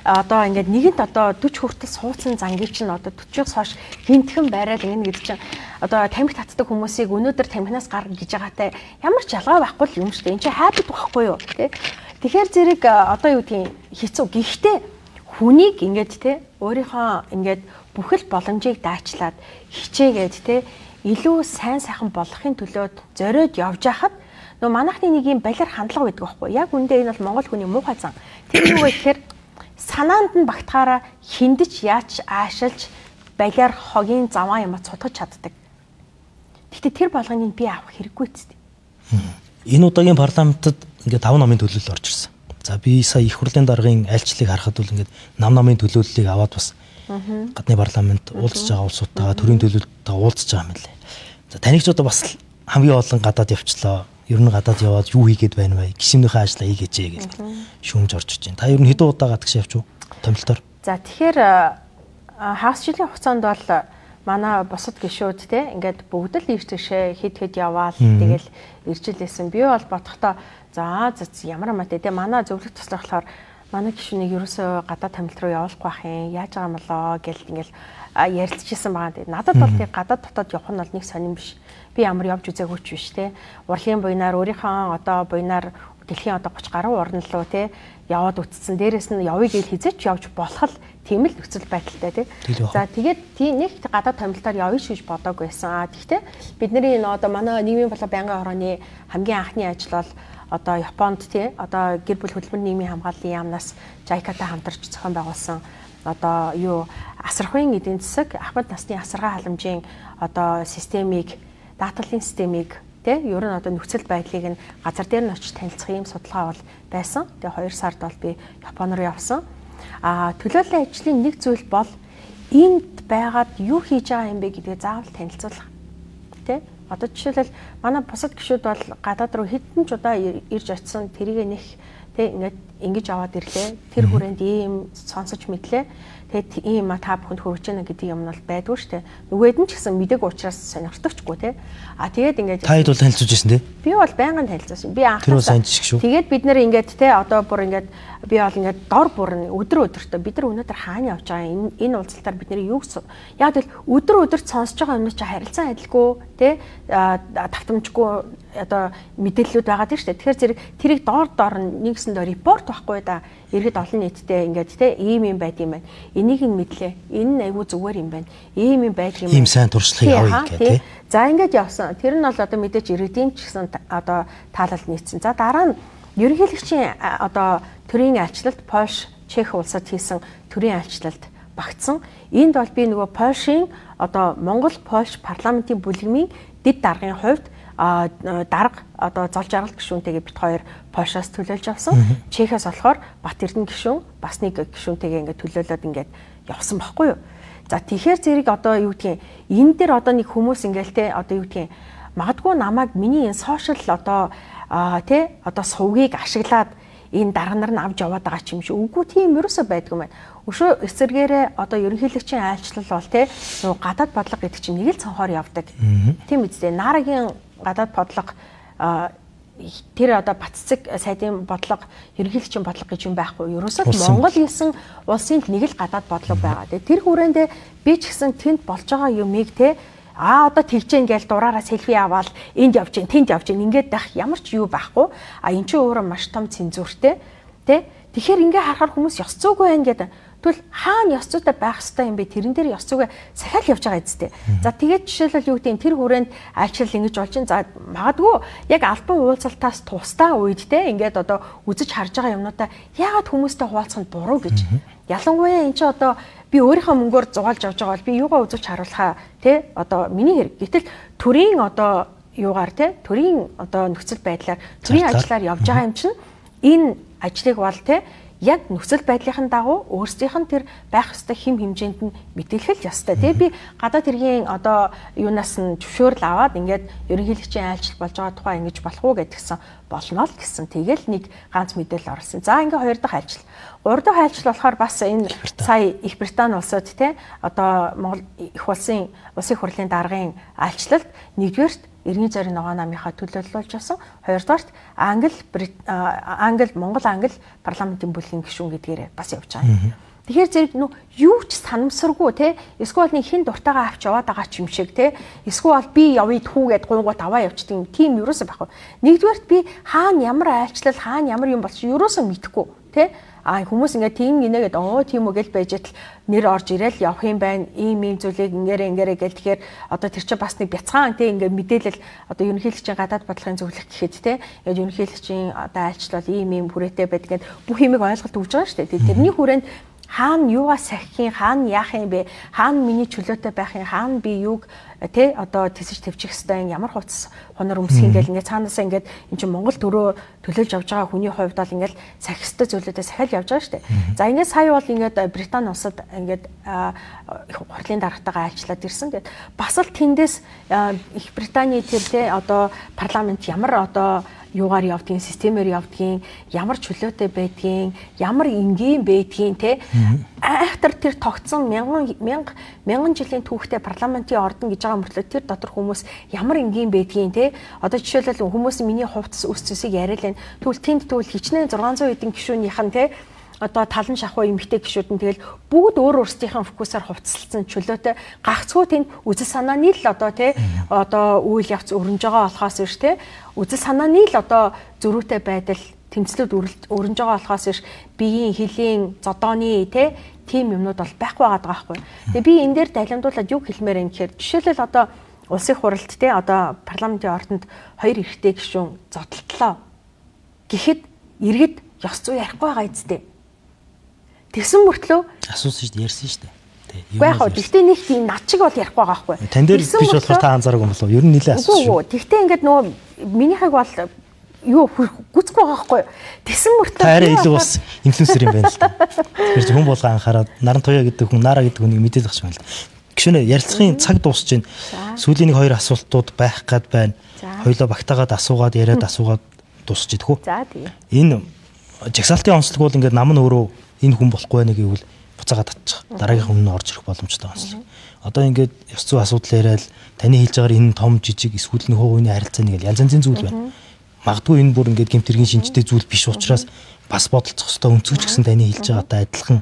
одоо ингээд нэгэнт одоо 40 хүртэл суудсан зангийг чинь одоо 40-оос хойш хинтхэн байраад ингэ гэдэг чинь одоо тамхи татдаг хүмүүсийг өнөөдөр тамхинаас гарга гэж байгаатай ямар ч ялгаа байхгүй л юм шүү дээ. Энд чинь хайбат байхгүй юу тий. Тэгэхээр зэрэг одоо юу гэдгийг хэцүү. Гэхдээ хүнийг ингээд тий өөрийнхөө ингээд бүхэл боломжийг даачлаад хичээгээд тий илүү сайн сайхан болохын төлөө зориод явж хахад нөө манайхны нэг юм балиар хандлага байдаг байхгүй. Яг үндэ энэ бол монгол хүний муухай зан. Тэр юу вэ гэхээр санаанд нь багтахаараа хиндэж яач аашилж балиар хогийн заваа юм цутгаж чаддаг. Гэхдээ тэр болгоныг би авах хэрэггүй ч тийм. Энэ удаагийн парламентод ингээд 5 намын төлөөлөл орж ирсэн. За би сая их хурлын даргын айлчлалыг харахад бол ингээд намын төлөөллийг аваад бас гадны парламент уулзж байгаа улсуудтайгаа төрийн төлөөлөлтөйгээ уулзж байгаа юм лээ. За танигч одоо бас хамгийн олон гадаад явчлаа. Ер нь гадаад яваад юу хийгээд байна вэ? Гишүүнийхээ ажлаа хийгээч гэж шүүмж орж иж байна. Та ер нь хэдэн удаа гадагш явж уу? Томилтоор. За тэгэхээр хагас жилийн хугацаанд бол манай бусад гишүүд те ингээд бүгд л ирж тгшээ хэд яваал тэгэл ирж илээсэн. Би бол бодохдоо за ямар амаатай те манай зөвлөх туслах болохоор манай гишүүнийг ерөөсөө гадаад томилт руу явуулахгүй байх юм. Яаж байгаа юм болоо гэл ингээл ярилцчихсан байгаа. Тэгээд надад бол тэг гадаад дотоод явах нь бол нэг сонирн биш. Би ямар явж үзээгүй ч биш те. Урлагийн буйнаар өөрийнхөө одоо буйнаар дэлхийн одоо 30 гаруй орн руу те яваад үтцсэн. Дээрээс нь явъя гэж хизээч явж болох л тийм л нөхцөл байдалтай те. За тэгээд тийм нэг гадаад томилтоор явъя гэж бодоагүй байсан. Гэхдээ бидний энэ одоо манай нийгмийн болоо байнгын хорооны хамгийн анхны ажил бол одоо Японд тий одоо гэр бүл хөдөлмөр нийгмийн хамгааллын яамнаас JICA-тай хамтарч зохион байгуулсан одоо юу асархуйн эдийн засаг ахмад насны асаргаа халамжийн одоо системийг даатгалын системийг тий ер нь одоо нөхцөл байдлыг нь газар дээр нь очиж танилцах юм судалгаа бол байсан. Тэгээ 2 сард бол би Япон руу явсан. Төлөөллийн ажлын нэг зүйл бол энд байгаад юу хийж байгаа юм бэ гэдгийг заавал танилцуулах тий. Одоо жишээлбэл манай бусад гишүүд бол гадаад руу хэдэн ч удаа ирж очисон тэрийг нэх тэг ингээд ингэж аваад ирлээ. Тэр хүрээнд ийм сонсож мэдлээ. Тэгээд ийм та бүхэнд хүргэж яана гэдэг юм бол байдгүй шүү дээ. Нөгөөд нь ч гэсэн мэдээг уучраас сонирхдагчгүй те. Тэгээд ингээд та хэд бол танилцуулж байсан те? Би бол байнгын танилцуулсан. Би анхнаасаа. Тэр сайн жишг шүү. Тэгээд бид нэр ингээд те одоо бүр ингээд би бол ингээд дор бүрэн өдрөөртөө бид нар өнөөдөр хаана явж байгаа энэ уулзалтаар бид нэр юу яг л өдрөөрт сонсож байгаа юм чи харилцан адилгүй те тавтамжгүй одоо мэдээллүүд байгаа тийм шүү дээ. Тэгэхээр зэрэг тэрийг доор нэгсэндээ репорт байхгүй да. Иргэд олон нийтэд ингээд те ийм юм байд юм байна. Энийг нь мэдлээ. Энэ нь айгүй зүгээр юм байна. Ийм юм байдаг юм байна. Ийм сайн туршлагыг авъя гэх те. За ингээд явсан. Тэр нь бол одоо мэдээж иргэдийн ч гэсэн одоо таалал нийцсэн. За дараа нь ерөнхийлөгчийн одоо төрийн айлчлалт Польш, Чех улсад хийсэн төрийн айлчлалт багтсан. Энд бол би нөгөө Польшийн одоо Монгол Польш парламентын бүлэгмийн дэд даргын хувьд дарга одоо зол жаргалт гишүүнтэйгээ бит хоёр Польшоос төлөөлж авсан. Чехоос болохоор Бат Эрдэнэ гишүүн бас нэг гишүүнтэйгээ ингээд төлөөлөд ингээд явсан байхгүй юу. За тэгэхээр зэрэг одоо юу гэдгийг энэ дээр одоо нэг хүмүүс ингээл те одоо юу гэдгийг магадгүй намайг миний энэ сошиал одоо те одоо сувгийг ашиглаад энэ дарга нар нь авч яваад байгаа юм шиг үгүй тийм ерөөсөө байдгүй маань. Өшөө эсэргээрээ одоо ерөнхийлөгчийн айлчлал бол те нөгөө гадаад бодлого гэдэг чинь нэг л цонхоор явдаг. Тийм үстэй. Нарагийн гадаад бодлого тэр одоо Батцэг сайдын бодлого ерөнхийлөгчийн бодлого гэж юм байхгүй. Ерөөсөө Монгол гэсэн улсын нэг л гадаад бодлого байгаа. Тэр хүрээндээ би ч гэсэн тэнд болж байгаа юмыг те одоо тэгжэн гээл дураараа селфи аваад энд явж гин тэнд явж гин ингээд байх ямар ч юу байхгүй. Эн чинь өөрөө маш том цензуртэй те. Тэгэхээр ингээ харахаар хүмүүс ёс зүйгүй байна гэдэг. Тэгвэл хаана ёс зүйтэй байх ёстой юм бэ? Тэрэн дээр ёс зүйгээ сахиал явж байгаа эцтэй. За тэгээд жишээлбэл юу гэдэг тэр хүрээнд айлчлал ингэж болж ин за магадгүй яг албан уулзалтаас тусдаа үед те ингээд одоо үзэж харж байгаа юмнуудаа яагаад хүмүүстэй хуваалцах нь буруу гэж. Ялангуяа эн чинь одоо би өөрийнхөө мөнгөөр зугаалж авч байгаа бол би юугаа үзүүлж харуулхаа те одоо миний хэрэг. Гэтэл төрийн одоо юугаар те төрийн одоо нөхцөл байдлаар төрийн ажлаар явж байгаа юм чинь энэ ажлыг бол те яг нөхцөл байдлын дагуу өөрсдийнх нь тэр байх ёстой хэм хэмжээнд нь мэдээлэх л ёстой. Тэгээ би гадаад хэргийн одоо юунаас нь зөвшөөрөл аваад ингээд ерөнхийлөгчийн айлчлал болж байгаа тухай ингэж болох уу гэдгсэн болно л гэсэн. Тэгэл нэг ганц мэдээлэл оруулсан. За ингээ хоёр дахь айлчлал. Гурав дахь айлчлал болохоор бас энэ сая Их Британи улсууд те одоо Монгол их улсын хурлын даргын айлчлалд нэгдүгээрт Иргэн Зориг ногоо намынхаа төлөөлөлж авсан. Хоёрдугаарт Монгол Англи парламентын бүлгийн гишүүн гэдгээрээ бас явж байгаа. Тэгэхээр зэрэг юу ч санамсаргүй те эсвэл нэг хин дуртайгаа авч яваад байгаа ч юм шиг те эсвэл би явъя түүгээд гуйгуут аваа явчихдаг тийм юусоо байхгүй. Нэгдүгээрт би хаана ямар айлчлал хаана ямар юм болчих юусоо мэдэхгүй те хүмүүс ингээд тийм гинэгээд тийм үг л байж тал нэр орж ирээл явах юм байна. Ийм зүйлийг ингээрэ гэл тэгэхээр одоо тэр чинь бас нэг бяцхан тийм ингээд мэдээлэл одоо ерөнхийлөгчийн гадаад бодлогын зөвлөх гэхэд тийм ингээд ерөнхийлөгчийн одоо айлчлал ийм хүрээтэй байдаг гэд бүх юмыг ойлголт өгж байгаа шүү дээ. Тэрний хүрээнд хаана юугаа сахихын хаана яах юм бэ? Хаана миний чөлөөтэй байх юм? Хаана би юуг тэ одоо тэсэж твчих хэвээр ямар хувцас хонор өмсөх ингээл ингээд цаанаасаа ингээд эн чинь Монгол төрөө төлөөлж явж байгаа хүний хувьд бол ингээд сахих хэвээр зүйлүүдээ сахиал явж байгаа шүү дээ. За ингээд сая бол ингээд Британи улсад ингээд хурлын даргатайгаа айлчлаад ирсэн. Тэгээд бас л тэндээс Их Британи тэр тэ одоо парламент ямар одоо юугаар явдгийн, системээр явдгийн, ямар чөлөөтэй байдгийн, ямар энгийн байдгийн те айхтар тэр тогтсон мянган жилийн түүхтэй парламентын ордон гэж байгаа мөртлөө тэр дотор хүмүүс ямар энгийн байдгийн те одоо жишээлбэл хүмүүс миний хувцас үс цэсийг яриалаа тэгвэл тэнд тэгвэл хичнээн 600 эдэн гишүүнийх нь те одоо талан шахуу эмгтэй гişүүд нь тэгэл бүгд өөр өөрсдийнхээ фокусаар хувцалсан чөлөөтэй гагцгүй тэнд үзэл санааны л одоо тий одоо үйл явц өрнөж байгаа болохоос биш тий үзэл санааны л одоо зөрүүтэй байдал тэмцлүүд өрнөж байгаа болохоос биш биеийн хөлийн зодооны тий тийм юмнууд бол байхгүй байгаа байхгүй. Тэгээ би энэ дээр далимдуулаад юу хэлмээр юм гэхээр жишээлбэл одоо улсын хуралд тий одоо парламентын ордонд хоёр эрэгтэй гишүүн зодтолтлоо гэхэд иргэд ёс зүй ярихгүй байгаа эцтэй. Тэгсэн мөртлөө асуусан шүү дээ ярьсан шүү дээ. Үгүй яах вэ? Тэгтээ нэг тийм над шиг бол ярихгүй байгаа байхгүй. Тан дээр биш болохоор та анзаараагүй юм болов. Ер нь нэлээд асуусан шүү. Тэгтээ ингээд нөгөө минийхийг бол юу гүцэхгүй байгаа байхгүй. Тэгсэн мөртлөө арай илүү бас инфлюенсер юм байна л да. Тэгэхээр хүн болго анхаарал наран туяа гэдэг хүн нара гэдэг хүнийг мэдээлэх шиг байна л да. Гүшүүнэ ярилцлагын цаг дуусч байна. Сүүлийн нэг хоёр асуултууд байх гад байна. Хоёлоо багтаагаад асуугаад яриад асуугаад дуусч идэх үү? За тийм. Энэ жагсаалтын онцлог бол ингээд нам нь өөрөө энэ хүн болохгүй байх гэвэл буцаагаад татчих. Дараагийн хүн нь орж ирэх боломжтой онцлог. Одоо ингээд ёс зүй асуудал яриад таны хэлж байгаагаар энэ том жижиг эсвэл нэг хувийн харилцаа нэг янз янзын зүйл байна. Магадгүй энэ бүр ингээд гэмтэргийн шинжтэй зүйл биш учраас бас бодолцох хэвээр өнцөж гэсэн таны хэлж байгаатай адилхан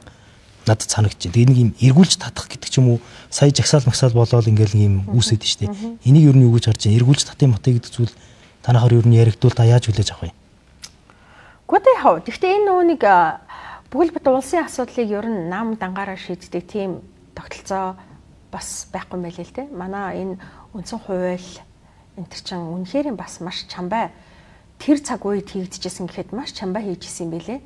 надад санагдчих. Тэгээ нэг юм эргүүлж татах гэдэг ч юм уу сая жагсаал магсаал болоод ингээд нэг юм үүсэт штэ. Энийг ер нь юу гэж харж байна? Эргүүлж татын матыг гэдэг зүйл танахаар ер нь яригдвал та яаж хүлээж авах вэ? Гэхдээ яа. Гэхдээ энэ нүг бүгд бит улсын асуудлыг ер нь нам дангаараа шийддэг тийм тогтолцоо бас байхгүй мэй л те. Манай энэ үндсэн хууль энэ төр чин үнэхээр бас маш чамбай тэр цаг үед хийгдчихсэн гэхэд маш чамбай хийжсэн юм билэ.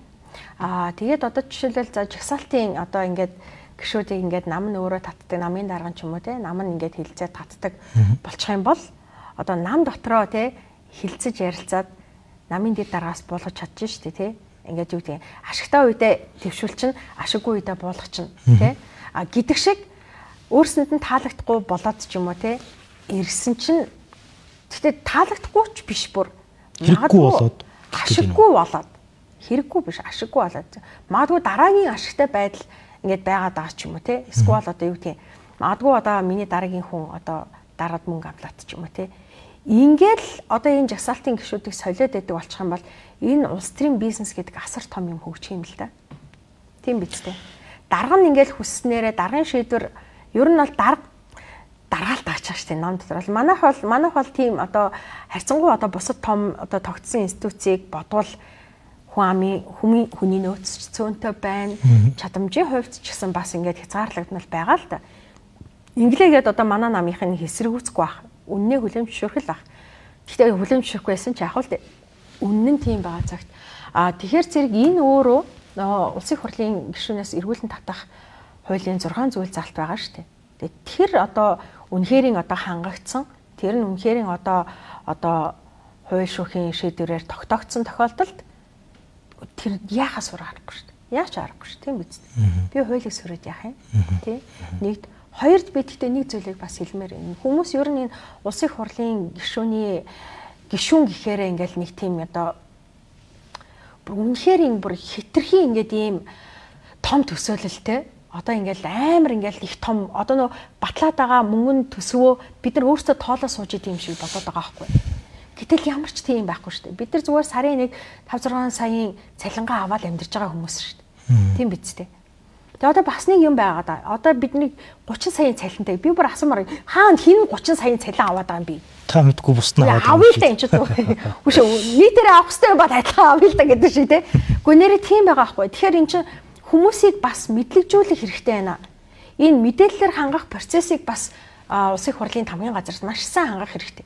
Тэгээд одоо жишээлбэл за жагсаалтын одоо ингээд гişүүдийг ингээд нам нь өөрөө татдаг, намын дарга ч юм уу те, нам нь ингээд хилцээ татдаг болчих юм бол одоо нам дотроо те хилцэж ярилцаад намын дэд даргаас буулгаж чадчих штэ те. Ингээд юу гэдэг ашигтай үедээ твшүүл чинь ашиггүй үедээ буулгах чинь те. Гэдэг шиг өөрснөд нь таалагдахгүй болоод ч юм уу те ирсэн чинь тэгтээ таалагдахгүй ч биш бүр хэрэггүй болоод ашиггүй болоод хэрэггүй биш ашиггүй болоод магадгүй дараагийн ашигтай байдал ингээд байгаад байгаа ч юм уу те. Эсвэл одоо юу гэдэг магадгүй одоо миний дараагийн хүн одоо дараад мөнгө авлаад ч юм уу те. Ингээл одоо энэ жагсаалтын гишүүдийг солиод байдаг болчих юм бол энэ улс төрийн бизнес гэдэг асар том юм хөгжих юм л да. Тийм биз дээ. Дарга нь ингээл хүсснээрээ даргын шийдвэр ер нь бол даргаалт аач штэ ном дотор бол манайх бол тийм одоо харьцангуй одоо бусад том одоо тогтсон институцийг бодвол хүний нөөц цөөнтэй байна. Чадамжийн хувьд ч гэсэн бас ингээд хязгаарлагдмал байгаа л да. Инглигээд одоо манай намынхын хэсрэгүүцгүй байх. Үннээ хүлэмж зөвшөөрөх л байх. Гэхдээ хүлэмж зөвшөөрөхгүй байсан ч яг л үнэн нь тийм байгаа цагт. Тэгэхээр зэрэг энэ өөрөө улсын хурлын гишүүнээс эргүүлэн татах хуулийн 6 зүйл залт байгаа шүү дээ. Тэгэхээр одоо үнэхэрийн одоо хангагдсан тэр нь үнэхэрийн одоо хууль шүүхийн шийдвэрээр тогтоогдсон тохиолдолд тэр яахаас аргагүй шүү дээ. Яаж аргагүй шүү. Тийм биз дээ. Би хуулийг сүрээд яах юм? Тэ? Нэгд хоёрд би тэгтээ нэг зүйлийг бас хэлмээр байна. Хүмүүс ер нь энэ улсын хурлын гишүүн гэхээр ингээл нэг тийм одоо үнэхээр бүр хитрхи ингээд ийм том төсөөлөлтэй одоо ингээл амар ингээл их том одоо нөө батлаад байгаа мөнгөнд төсвөө бид нар өөрсдөө тоолоо сууж идэм юм шиг болоод байгаа байхгүй. Гэтэл ямар ч тийм байхгүй шүү дээ. Бид нар зүгээр сарын нэг 5-6 саяын цалингаа аваад амьдарч байгаа хүмүүс шүү дээ. Тийм биз дээ. Тэгээ одоо бас нэг юм байгаа да. Одоо бидний 30 саяын цалинтай. Би бүр асуумаар хаана хин 30 саяын цалин аваад байгаа юм би. Та мэдгүй буснаа аваад. Авъя л да энэ ч үү. Үгүй нийтээр авах хэрэгтэй бод адилхан авъя л да гэдэг шиг те. Гэхдээ нэрээ тийм байгаа байхгүй. Тэгэхээр эн чинь хүмүүсийг бас мэдлэгжүүлэх хэрэгтэй байна. Энэ мэдээллээр хангах процессыг бас улсын хурлын тамгын газраас маш сайн хангах хэрэгтэй.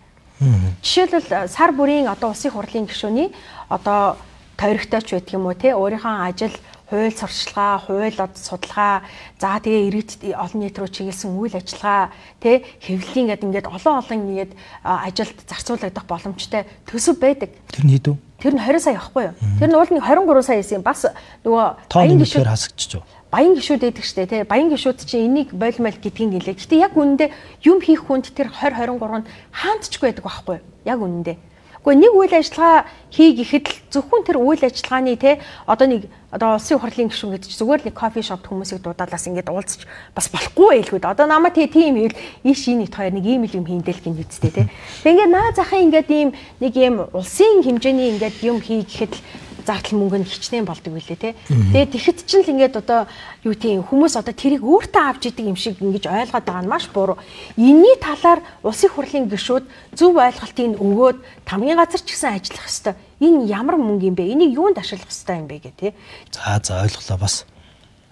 Жишээлбэл сар бүрийн одоо улсын хурлын гишүүний одоо тойрогтойч байдаг юм уу те өөрийнхөө ажил хууль сурчлагаа, хууль судалгаа, за тэгээ иргэд олон нийт рүү чиглэсэн үйл ажиллагаа, тэ хэвлэлийн ингээд олон ингээд ажилд зарцуулагдах боломжтой төсөв байдаг. Тэр нь хэдв? Тэр нь 20 сая авахгүй юу? Тэр нь уул нь 23 сая байсан. Бас нөгөө баян гишүүд хасагдчих жоо. Баян гишүүд байдаг штэ тий. Баян гишүүд чинь энийг болмол гэдгийг гэлээ. Гэтэ яг үнэндээ юм хийх хүнд тэр 2023-нд хаантчгүй байдаг байхгүй юу? Яг үнэндээ. Гэхдээ нэг үйл ажиллагаа хий гэхэд л зөвхөн тэр үйл ажиллагааны те одоо улсын хурлын гишүүн гэдэг чинь зүгээр нэг кофе шопт хүмүүсийг дуудаалаас ингээд уулзч бас болохгүй байлгүй. Одоо намаа тийм ийл иш нийт хоёр нэг ийм юм хийндэл гин үсттэй те. Тэг ингээд наа захын ингээд ийм нэг ийм улсын хэмжээний ингээд юм хий гэхэд зардал мөнгө нь хичнээн болдог байлээ те. Тэгээд тэгэхэд чинь л ингээд одоо юу тийм хүмүүс одоо тэрийг өөртөө авч идэг юм шиг ингэж ойлгоод байгаа нь маш буруу. Энийний талаар улсын хурлын гишүүд зөв ойлголтыг өгөөд тамгын газар ч гэсэн ажиллах ёстой. Энэ ямар мөнгө юм бэ? Энийг юунд ашиглах ёстой юм бэ гэх те. За ойлголоо бас.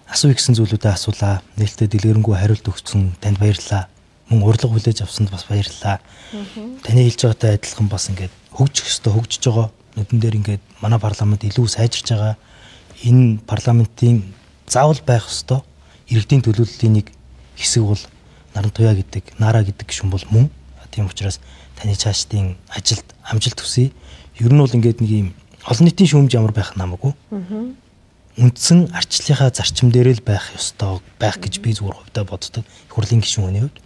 Асууя гэсэн зүйлүүдээ асуулаа. Нээлттэй дэлгэрэнгүй хариулт өгсөн танд баярлалаа. Мөн урлаг хүлээж авсанд бас баярлалаа. Таны хэлж байгаатай адилхан бас ингээд хөгжих ёстой хөгжиж байгаа. Нүдэн дээр ингээд манай парламент илүү сайжирч байгаа. Энэ парламентын заавал байх ёстой иргэдийн төлөөллийн нэг хэсэг бол наран туяа гэдэг, наара гэдэг гишүүн бол мөн. Тийм учраас таны цаашдын ажилд амжилт хүсье. Ер нь бол ингээд нэг юм олон нийтийн шүүмж ямар байх намаагүй. Үндсэн арчлынхаа зарчим дээр л байх ёстой байх гэж би зүгээр хувьдаа боддог. Хурлын гишүүний хувьд.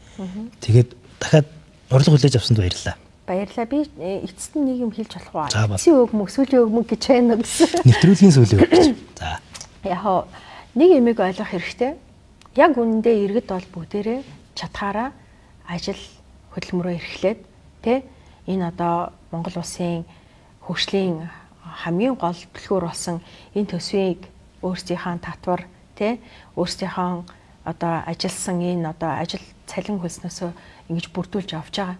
Тэгээд дахиад урлаг хүлээж авсанд баярлалаа. Баярлалаа. Би эцэст нь нэг юм хэлж болох уу? Эцсийн өгмөг, сүүлийн өгмөг гэж байна гэсэн. Нэвтрүүлгийн сүүлийн өгмөг. За. Яг нэг юмыг ойлгох хэрэгтэй. Яг үнэндээ иргэд бол бүгдээрээ чадхаараа ажил хөдөлмөрөө эрхлээд тэ энэ одоо Монгол улсын хөгжлийн хамгийн гол түлхүүр болсон энэ төсвийг өөрсдийнхээ татвар тэ өөрсдийнхөө одоо ажилласан энэ одоо ажил цалин хөлснөөсөө ингэж бүрдүүлж авч байгаа.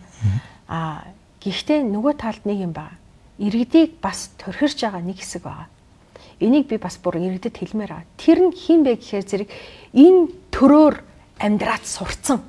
Гэхдээ нөгөө талд нэг юм байна. Иргэдийг бас торхирч байгаа нэг хэсэг байна. Энийг би бас бүр иргэдэд хэлмээр байгаа. Тэр нь хин бэ гэхээр зэрэг энэ төрөөр амьдраад сурцсан.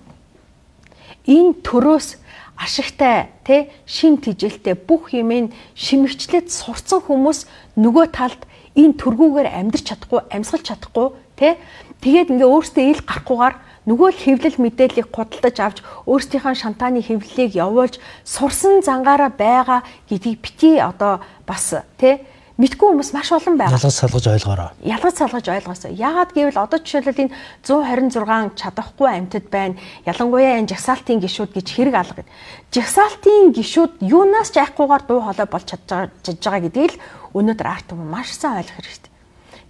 Энэ төрөөс ашигтай тэ шин тижилтэй бүх юмыг шимэгчлээд сурцсан хүмүүс нөгөө талд энэ төргүүгээр амьдрч чадахгүй, амьсгалж чадахгүй Тэ? Тэгээд ингээ өөртөө ил гарахгүйгээр нөгөө л хэвлэл мэдээллийг худалдаж авч өөрсдийнхөө шантааны хэвлэлийг явуулж сурсан зангаараа байгаа гэдгийг бити одоо бас тэ мэдгүй хүмүүс маш олон байгаа. Ялгаж салгаж ойлгоорой. Ялгаж салгаж ойлгоосоо. Яагаад гэвэл одоо жишээлбэл энэ 126 чадахгүй амьтад байна. Ялангуяа энэ жагсаалтын гишүүд гэж хэрэг алга гэдэг. Жагсаалтын гишүүд юунаас ч айхгүйгээр дуу хоолой болж чадж байгаа гэдгийг л өнөөдөр арт хүмүүс маш сайн ойлгох хэрэгтэй.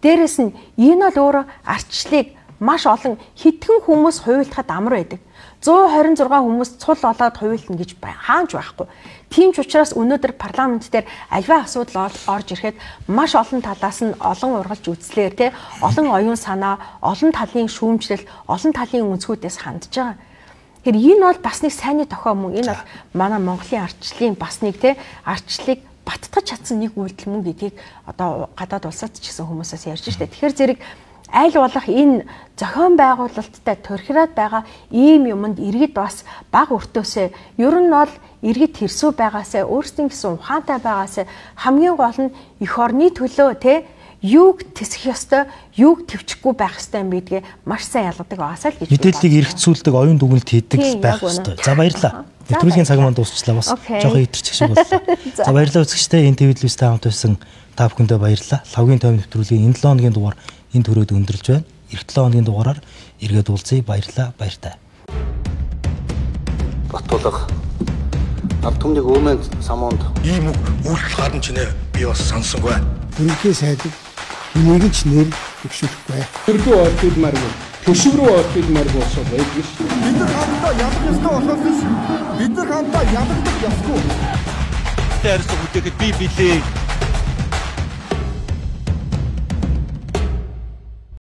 Дээрээс нь энэ бол өөрөө ардчлалыг маш олон хэдхэн хүмүүс хуйлахад амар байдаг. 126 хүмүүс цул болоод хуйлна гэж хаанч байхгүй. Тийм ч учраас өнөөдөр парламент дээр альва асуудал орж ирэхэд маш олон талаас нь олон ургалж үзлээр те олон оюун санаа, олон талын шүүмжлэл, олон талын өнцгүүдээс хандж байгаа. Тэгэхээр энэ бол бас нэг сайнны тохиом мөн. Энэ бол манай Монголын ардчлалын бас нэг те ардчлалыг баттгаж чадсан нэг үйлдэл мөн гэдгийг одоо гадаад улсад ч гэсэн хүмүүсээс ярьж штэ. Тэгэхээр зэрэг айл болох энэ зохион байгуулалттай төрхраад байгаа ийм юмд иргэд бас бага өртөөсөө ер нь бол иргэд хэрсүү байгаасаа өөрсдийн гэсэн ухаантай байгаасаа хамгийн гол нь эх орны төлөө те юуг тэсэх ёстой, юуг твчихгүй байх ёстой юм бидгээ маш сайн ялгадаг байгаасаа л гэж мэдээллийг эргэцүүлдэг, оюун дүгнэлт хийдэг байх ёстой. За баярлалаа. Нэвтрүүлгийн цаг маань дуусчлаа бас жоохон хитэрчих шиг боллоо. За баярлалаа үзэгчдээ энэ телевизлүүстэй хамт байсан та бүхэндээ баярлалаа. Лавгийн тойм нэвтрүүлгийн энэ 7 хоногийн дугаар энэ төрөд өндөрлж байна. Эх 7 хоногийн дугаараар эргээд уулзъя. Баярлалаа. Баяртай. Батулга ард түмнийг өөмөнд самуунд ийм үйлдэл гарна ч нэ би бас сансангүй. Ерөнхий сайдыг энийг ч нэр төвшүүлэхгүй. Төрдөө ордгиймааргүй. Төшөв рүү ордгиймааргүй болсоо байдаг шүү. Бид нар хамтдаа ялах ёстой болохоос биш. Бид нар хамтдаа ялагдах ёсгүй. Тэрс үтэхэд би билээ.